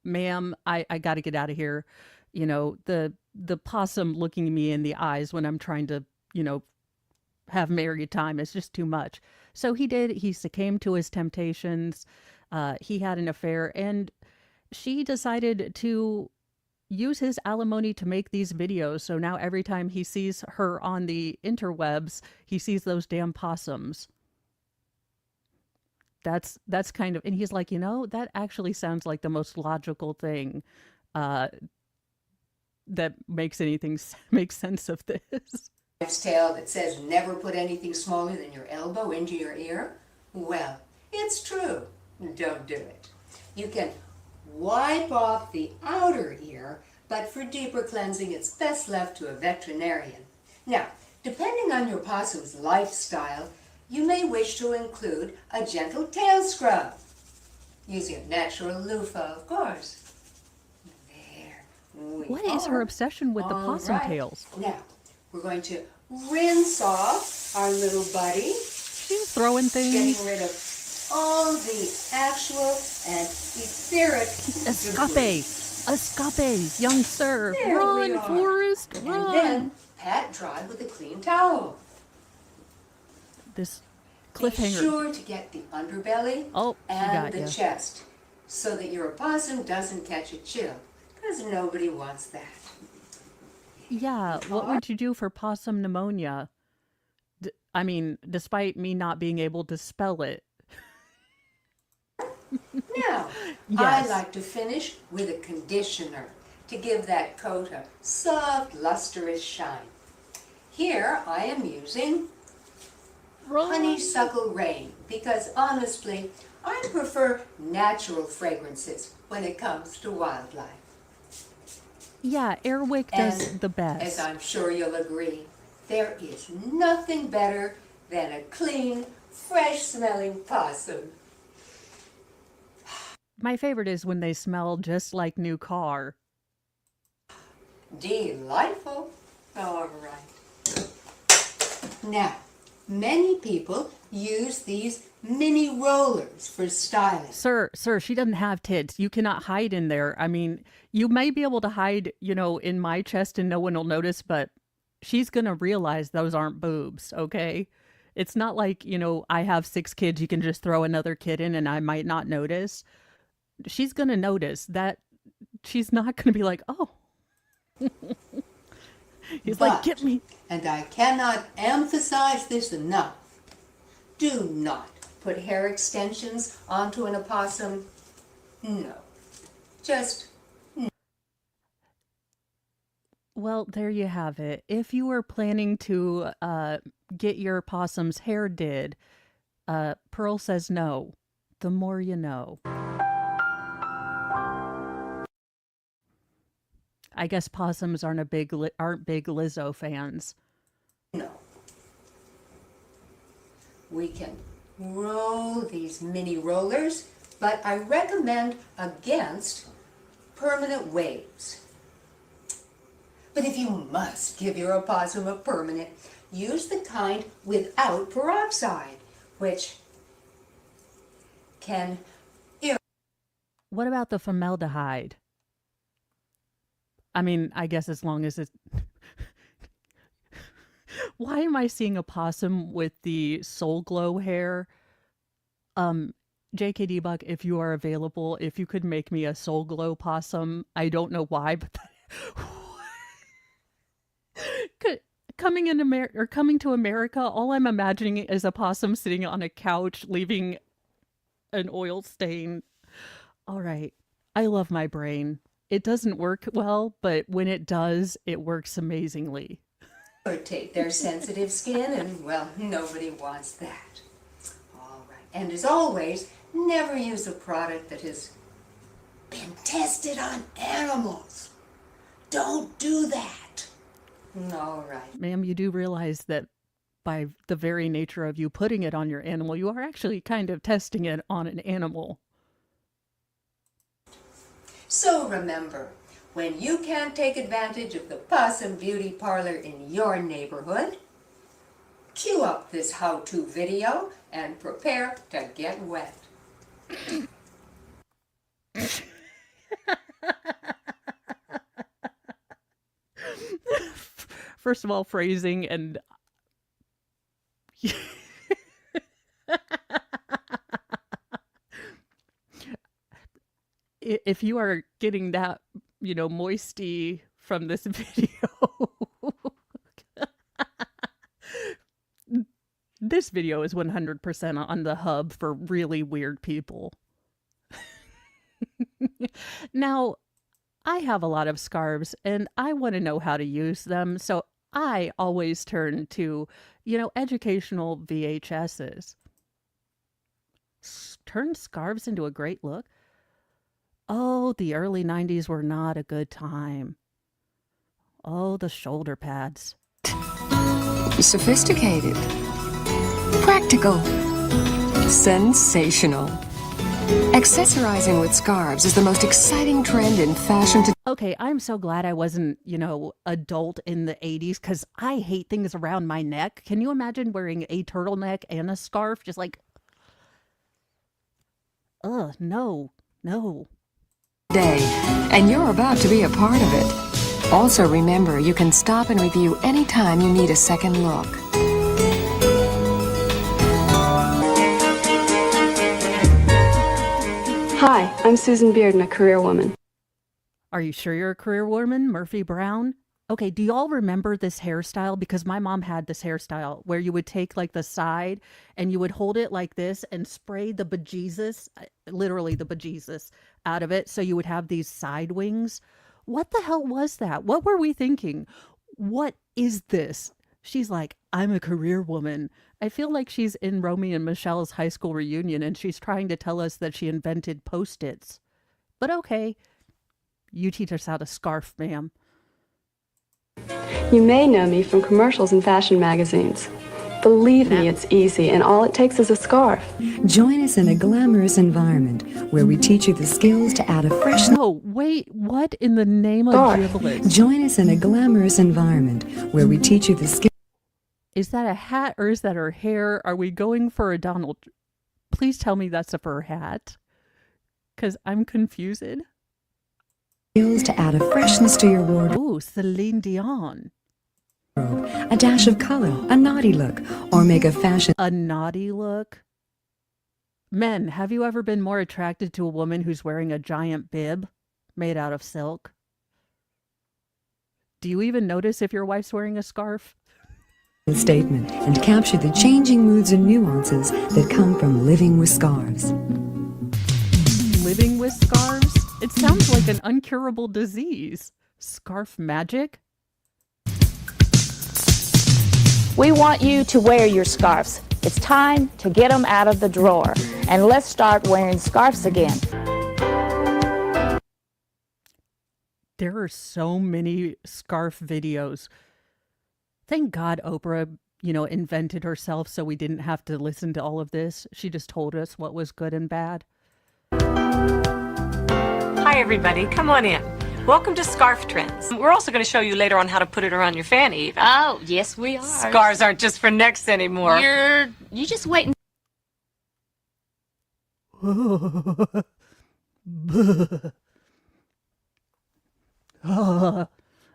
"Ma'am, I got to get out of here. The possum looking me in the eyes when I'm trying to, have married time is just too much." So he did. He succumbed to his temptations. He had an affair, and she decided to use his alimony to make these videos. So now every time he sees her on the interwebs, he sees those damn possums. That's kind of, and he's like, that actually sounds like the most logical thing that makes sense of this. tale that says never put anything smaller than your elbow into your ear? Well, it's true. Don't do it. You can wipe off the outer ear, but for deeper cleansing, it's best left to a veterinarian. Now, depending on your possum's lifestyle, you may wish to include a gentle tail scrub, using a natural loofah, of course. There. What is her obsession with the possum tails? Now, we're going to rinse off our little buddy, She's throwing things. getting rid of all the actual and etheric debris. Escape, young sir. There we Run, are. Forrest, And run. then pat dry with a clean towel. This Be cliffhanger. sure to get the underbelly Oh, she and got the ya. chest so that your opossum doesn't catch a chill, because nobody wants that. Yeah, what would you do for possum pneumonia? Despite me not being able to spell it. Now, Yes. I like to finish with a conditioner to give that coat a soft, lustrous shine. Here I am using honeysuckle rain because honestly, I prefer natural fragrances when it comes to wildlife. Yeah, Airwick does And the as best. I'm sure you'll agree, there is nothing better than a clean, fresh-smelling possum. My favorite is when they smell just like new car. Delightful. All right. Now, many people use these mini rollers for styling. Sir, she doesn't have tits. You cannot hide in there. You may be able to hide, in my chest and no one will notice, but she's going to realize those aren't boobs, okay? It's not like, I have 6 kids, you can just throw another kid in and I might not notice. She's going to notice that. She's not going to be like, "Oh." He's like, "Get me." And I cannot emphasize this enough. Do not put hair extensions onto an opossum. No. Just Well, there you have it. If you were planning to get your possum's hair did, Pearl says no. The more you know. I guess possums aren't big Lizzo fans. no. We can roll these mini rollers, but I recommend against permanent waves. But if you must give your opossum a permanent, use the kind without peroxide, which can What about the formaldehyde? I mean, I guess as long as it's... Why am I seeing a possum with the soul glow hair? Um, JKD Buck, if you are available, if you could make me a soul glow possum, I don't know why, but coming in America or coming to America, all I'm imagining is a possum sitting on a couch, leaving an oil stain. All right, I love my brain. It doesn't work well, but when it does, it works amazingly. Irritate their sensitive skin, and well, nobody wants that. All right. And as always, never use a product that has been tested on animals. Don't do that. All right. Ma'am, you do realize that by the very nature of you putting it on your animal, you are actually kind of testing it on an animal. So remember, when you can't take advantage of the Possum Beauty Parlor in your neighborhood, cue up this how-to video and prepare to get wet. First of all, phrasing and... If you are getting that, moisty from this video, this video is 100% on the hub for really weird people. Now, I have a lot of scarves and I want to know how to use them, so I always turn to, educational VHSs. Turn scarves into a great look? Oh, the early 90s were not a good time. Oh, the shoulder pads. Sophisticated. Practical. Sensational. Accessorizing with scarves is the most exciting trend in fashion today. Okay, I'm so glad I wasn't, adult in the 80s, because I hate things around my neck. Can you imagine wearing a turtleneck and a scarf? Just like, no. And you're about to be a part of it. Also remember, you can stop and review anytime you need a second look. Hi, I'm Susan Bearden, a career woman. Are you sure you're a career woman, Murphy Brown? Okay, do y'all remember this hairstyle? Because my mom had this hairstyle where you would take like the side and you would hold it like this and spray the bejesus, literally the bejesus, out of it. So you would have these side wings. What the hell was that? What were we thinking? What is this? She's like, I'm a career woman. I feel like she's in Romy and Michelle's high school reunion and she's trying to tell us that she invented Post-its. But okay, you teach us how to scarf, ma'am. You may know me from commercials and fashion magazines. Believe me, it's easy, and all it takes is a scarf. Join us in a glamorous environment where we teach you the skills to add a fresh... Oh, wait, what in the name of giblets? Join us in a glamorous environment where we teach you the skills... Is that a hat or is that her hair? Are we going for a Donald? Please tell me that's a fur hat, because I'm confused. Skills to add a freshness to your wardrobe. Ooh, Celine Dion. A dash of color, a naughty look, or make a fashion... A naughty look? Men, have you ever been more attracted to a woman who's wearing a giant bib made out of silk? Do you even notice if your wife's wearing a scarf? Statement and capture the changing moods and nuances that come from living with scarves. Living with scarves? It sounds like an uncurable disease. Scarf magic? We want you to wear your scarves. It's time to get them out of the drawer. And let's start wearing scarves again. There are so many scarf videos. Thank God Oprah, invented herself so we didn't have to listen to all of this. She just told us what was good and bad. Hi, everybody. Come on in. Welcome to Scarf Trends. We're also going to show you later on how to put it around your fanny, even. Oh, yes, we are. Scarves aren't just for necks anymore. You just wait and...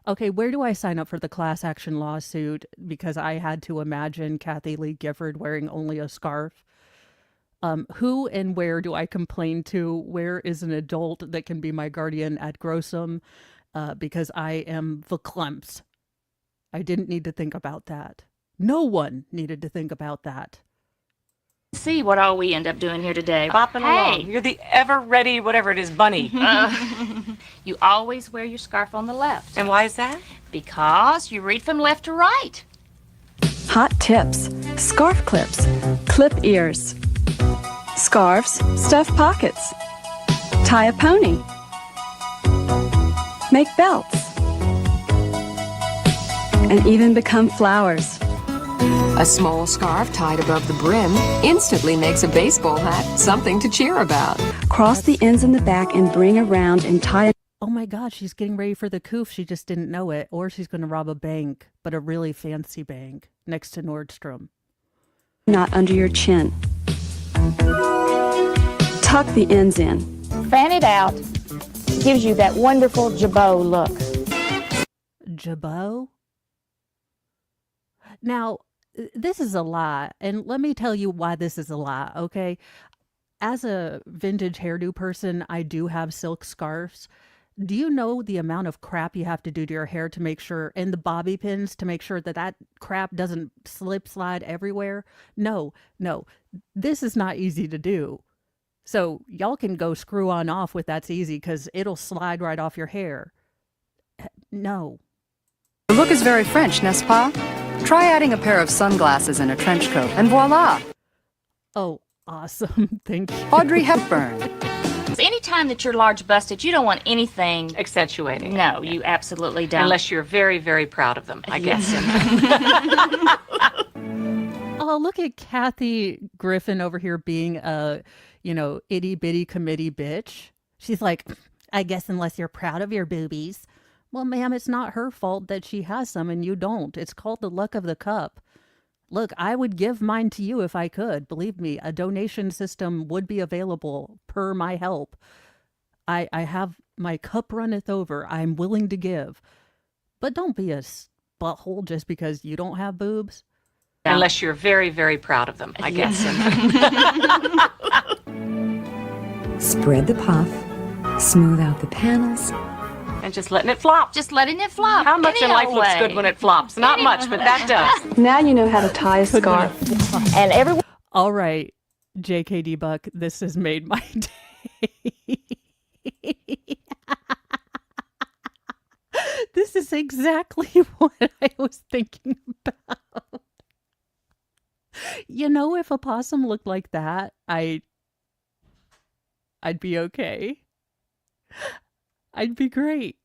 Okay, where do I sign up for the class action lawsuit? Because I had to imagine Kathy Lee Gifford wearing only a scarf. Who and where do I complain to? Where is an adult that can be my guardian ad grossum? Because I am verklempt. I didn't need to think about that. No one needed to think about that. See what all we end up doing here today. Bopping Hey, along. You're the ever-ready, whatever it is, bunny. you always wear your scarf on the left. And why is that? Because you read from left to right. Hot tips. Scarf clips. Clip ears. Scarves. Stuff pockets. Tie a pony. Make belts. And even become flowers. A small scarf tied above the brim instantly makes a baseball hat something to cheer about. Cross the ends in the back and bring around and tie a Oh my God, she's getting ready for the coup. She just didn't know it. Or she's going to rob a bank, but a really fancy bank next to Nordstrom. knot under your chin. Tuck the ends in. Fan it out. Gives you that wonderful jabot look. Jabot? Now, this is a lie, and let me tell you why this is a lie, okay? As a vintage hairdo person, I do have silk scarves. Do you know the amount of crap you have to do to your hair to make sure, and the bobby pins to make sure that that crap doesn't slide everywhere? No, this is not easy to do. So y'all can go screw on off with that's easy because it'll slide right off your hair. No. The look is very French, n'est-ce pas? Try adding a pair of sunglasses and a trench coat, and voila! Oh, awesome. Thank you. Audrey Hepburn. Anytime that you're large busted, you don't want anything accentuating. No, you absolutely don't. Unless you're very, very proud of them, I guess. Oh, look at Kathy Griffin over here being a, itty bitty committee bitch. She's like, I guess unless you're proud of your boobies. Well, ma'am, it's not her fault that she has some and you don't. It's called the luck of the cup. Look, I would give mine to you if I could. Believe me, a donation system would be available per my help. I have my cup runneth over. I'm willing to give. But don't be a butthole just because you don't have boobs. Unless you're very, very proud of them, I guess. Spread the puff, smooth out the panels, And just letting it flop. Just letting it flop. How much Any in life old looks way. good when it flops? Not much, but that does. Now you know how to tie a scarf. And everyone. All right, JKD Buck, this has made my day. This is exactly what I was thinking about. If a possum looked like that, I'd be okay. I'd be great.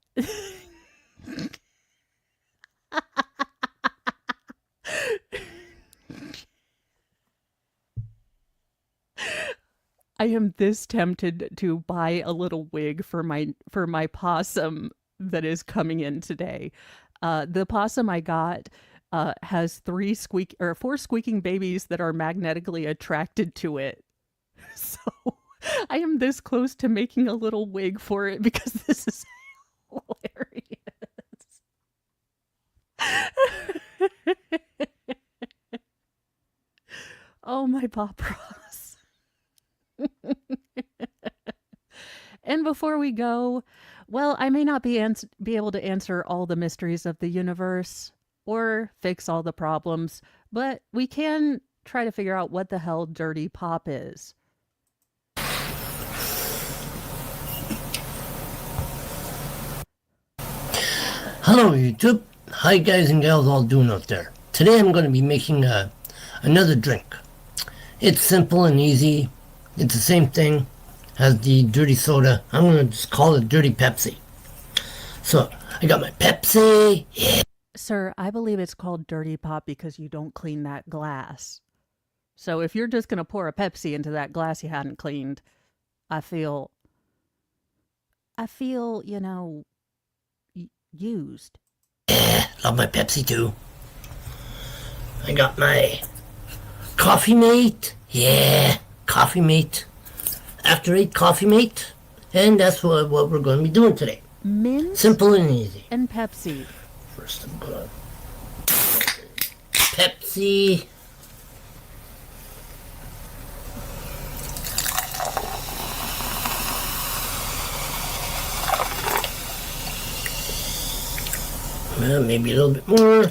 I am this tempted to buy a little wig for my possum that is coming in today. The possum I got has 4 squeaking babies that are magnetically attracted to it. So I am this close to making a little wig for it because this is hilarious. Oh, my Bob Ross. And before we go, well, I may not be able to answer all the mysteries of the universe or fix all the problems, but we can try to figure out what the hell dirty pop is. Hello YouTube. Hi guys and gals all doing out there. Today I'm going to be making another drink. It's simple and easy. It's the same thing as the dirty soda. I'm going to just call it dirty Pepsi. So I got my Pepsi. Yeah. Sir, I believe it's called dirty pop because you don't clean that glass. So if you're just going to pour a Pepsi into that glass you hadn't cleaned, I feel, used. Yeah, love my Pepsi too. I got my Coffee Mate. Yeah, Coffee Mate. After 8 Coffee Mate. And that's what we're going to be doing today. Mint Simple and easy. and Pepsi. First I'm gonna Pepsi. Well, maybe a little bit more.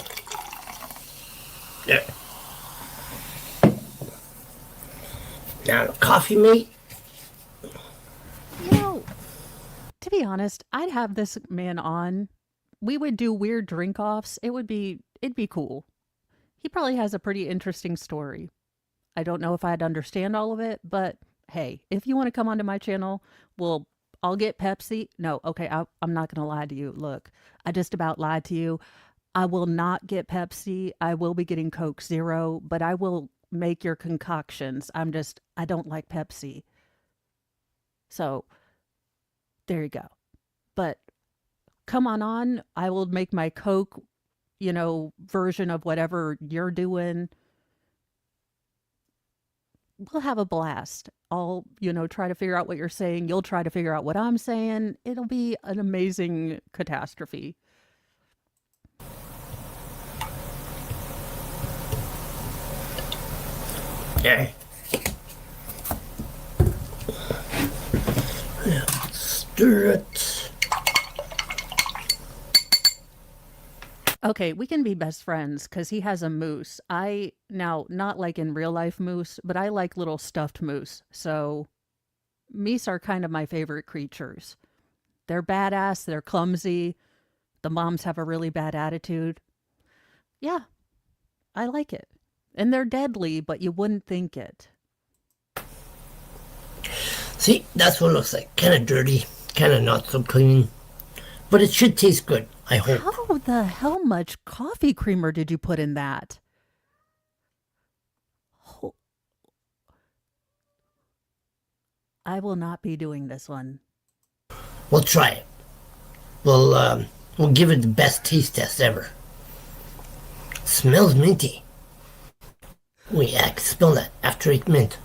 There. Now the coffee mate. You know, to be honest, I'd have this man on. We would do weird drink offs. It'd be cool. He probably has a pretty interesting story. I don't know if I'd understand all of it, but hey, if you want to come onto my channel, I'll get Pepsi. No, okay, I'm not going to lie to you. Look, I just about lied to you. I will not get Pepsi. I will be getting Coke Zero, but I will make your concoctions. I don't like Pepsi. So, there you go. But come on. I will make my Coke, version of whatever you're doing. We'll have a blast. I'll, try to figure out what you're saying. You'll try to figure out what I'm saying. It'll be an amazing catastrophe. Okay. Yeah, stir it. Okay, we can be best friends because he has a moose. Now, not like in real life moose, but I like little stuffed moose. So, meese are kind of my favorite creatures. They're badass, they're clumsy. The moms have a really bad attitude. Yeah, I like it. And they're deadly, but you wouldn't think it. See, that's what it looks like. Kind of dirty, kind of not so clean. But it should taste good, I hope. How the hell much coffee creamer did you put in that? I will not be doing this one. We'll try it. We'll give it the best taste test ever. Smells minty. Wait, I can smell that after it's mint.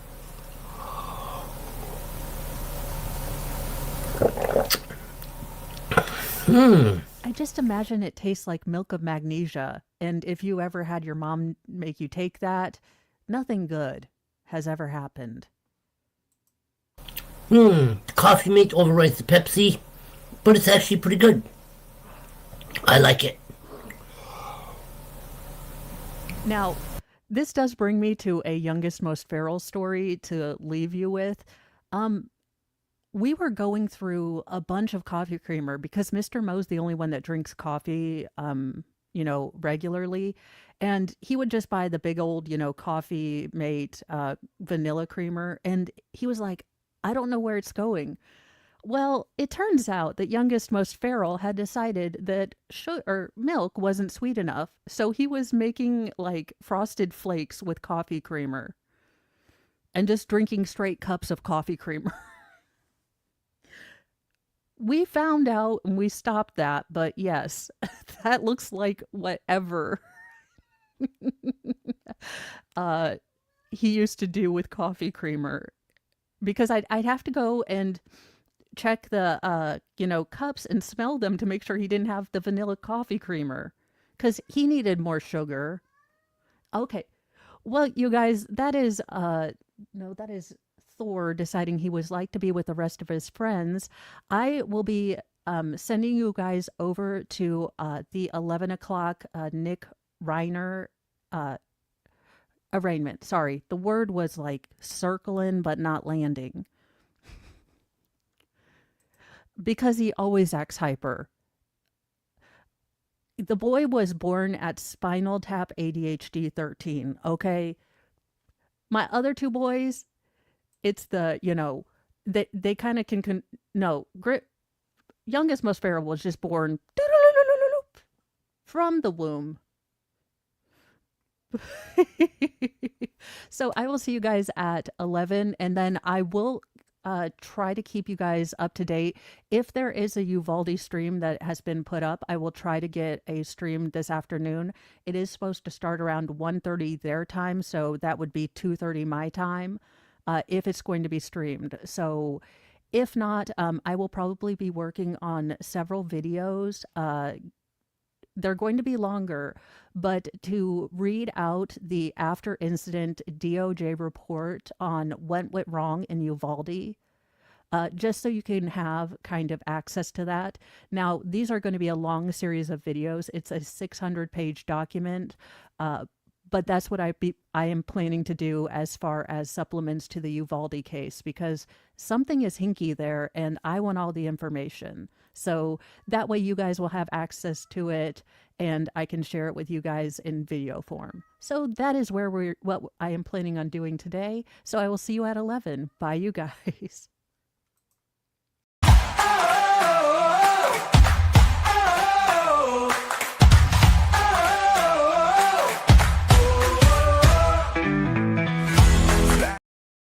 I just imagine it tastes like milk of magnesia. And if you ever had your mom make you take that, nothing good has ever happened. The coffee mate overrides the Pepsi, but it's actually pretty good. I like it. Now, this does bring me to a youngest, most feral story to leave you with. We were going through a bunch of coffee creamer because Mr. Mo's the only one that drinks coffee, regularly. And he would just buy the big old, coffee mate, vanilla creamer. And he was like, I don't know where it's going. Well, it turns out that youngest, most feral had decided that milk wasn't sweet enough. So he was making like frosted flakes with coffee creamer and just drinking straight cups of coffee creamer. We found out and we stopped that, but yes, that looks like whatever he used to do with coffee creamer. Because I'd have to go and check the, cups and smell them to make sure he didn't have the vanilla coffee creamer. Because he needed more sugar. Okay. Well, you guys, that is Thor deciding he was like to be with the rest of his friends. I will be sending you guys over to the 11 o'clock Nick Reiner arraignment. Sorry, the word was like circling but not landing. Because he always acts hyper. The boy was born at Spinal Tap ADHD 13, okay? My other two boys, it's the, they kind of can youngest most feral was just born from the womb. So I will see you guys at 11, and then I will try to keep you guys up to date. If there is a Uvalde stream that has been put up, I will try to get a stream this afternoon. It is supposed to start around 1:30 their time, so that would be 2:30 my time, if it's going to be streamed. So If not, I will probably be working on several videos. They're going to be longer, but to read out the after incident DOJ report on what went wrong in Uvalde, just so you can have kind of access to that. Now, these are going to be a long series of videos. It's a 600-page document, but that's what I am planning to do as far as supplements to the Uvalde case, because something is hinky there and I want all the information. So that way you guys will have access to it and I can share it with you guys in video form. So that is what I am planning on doing today. So I will see you at 11. Bye, you guys.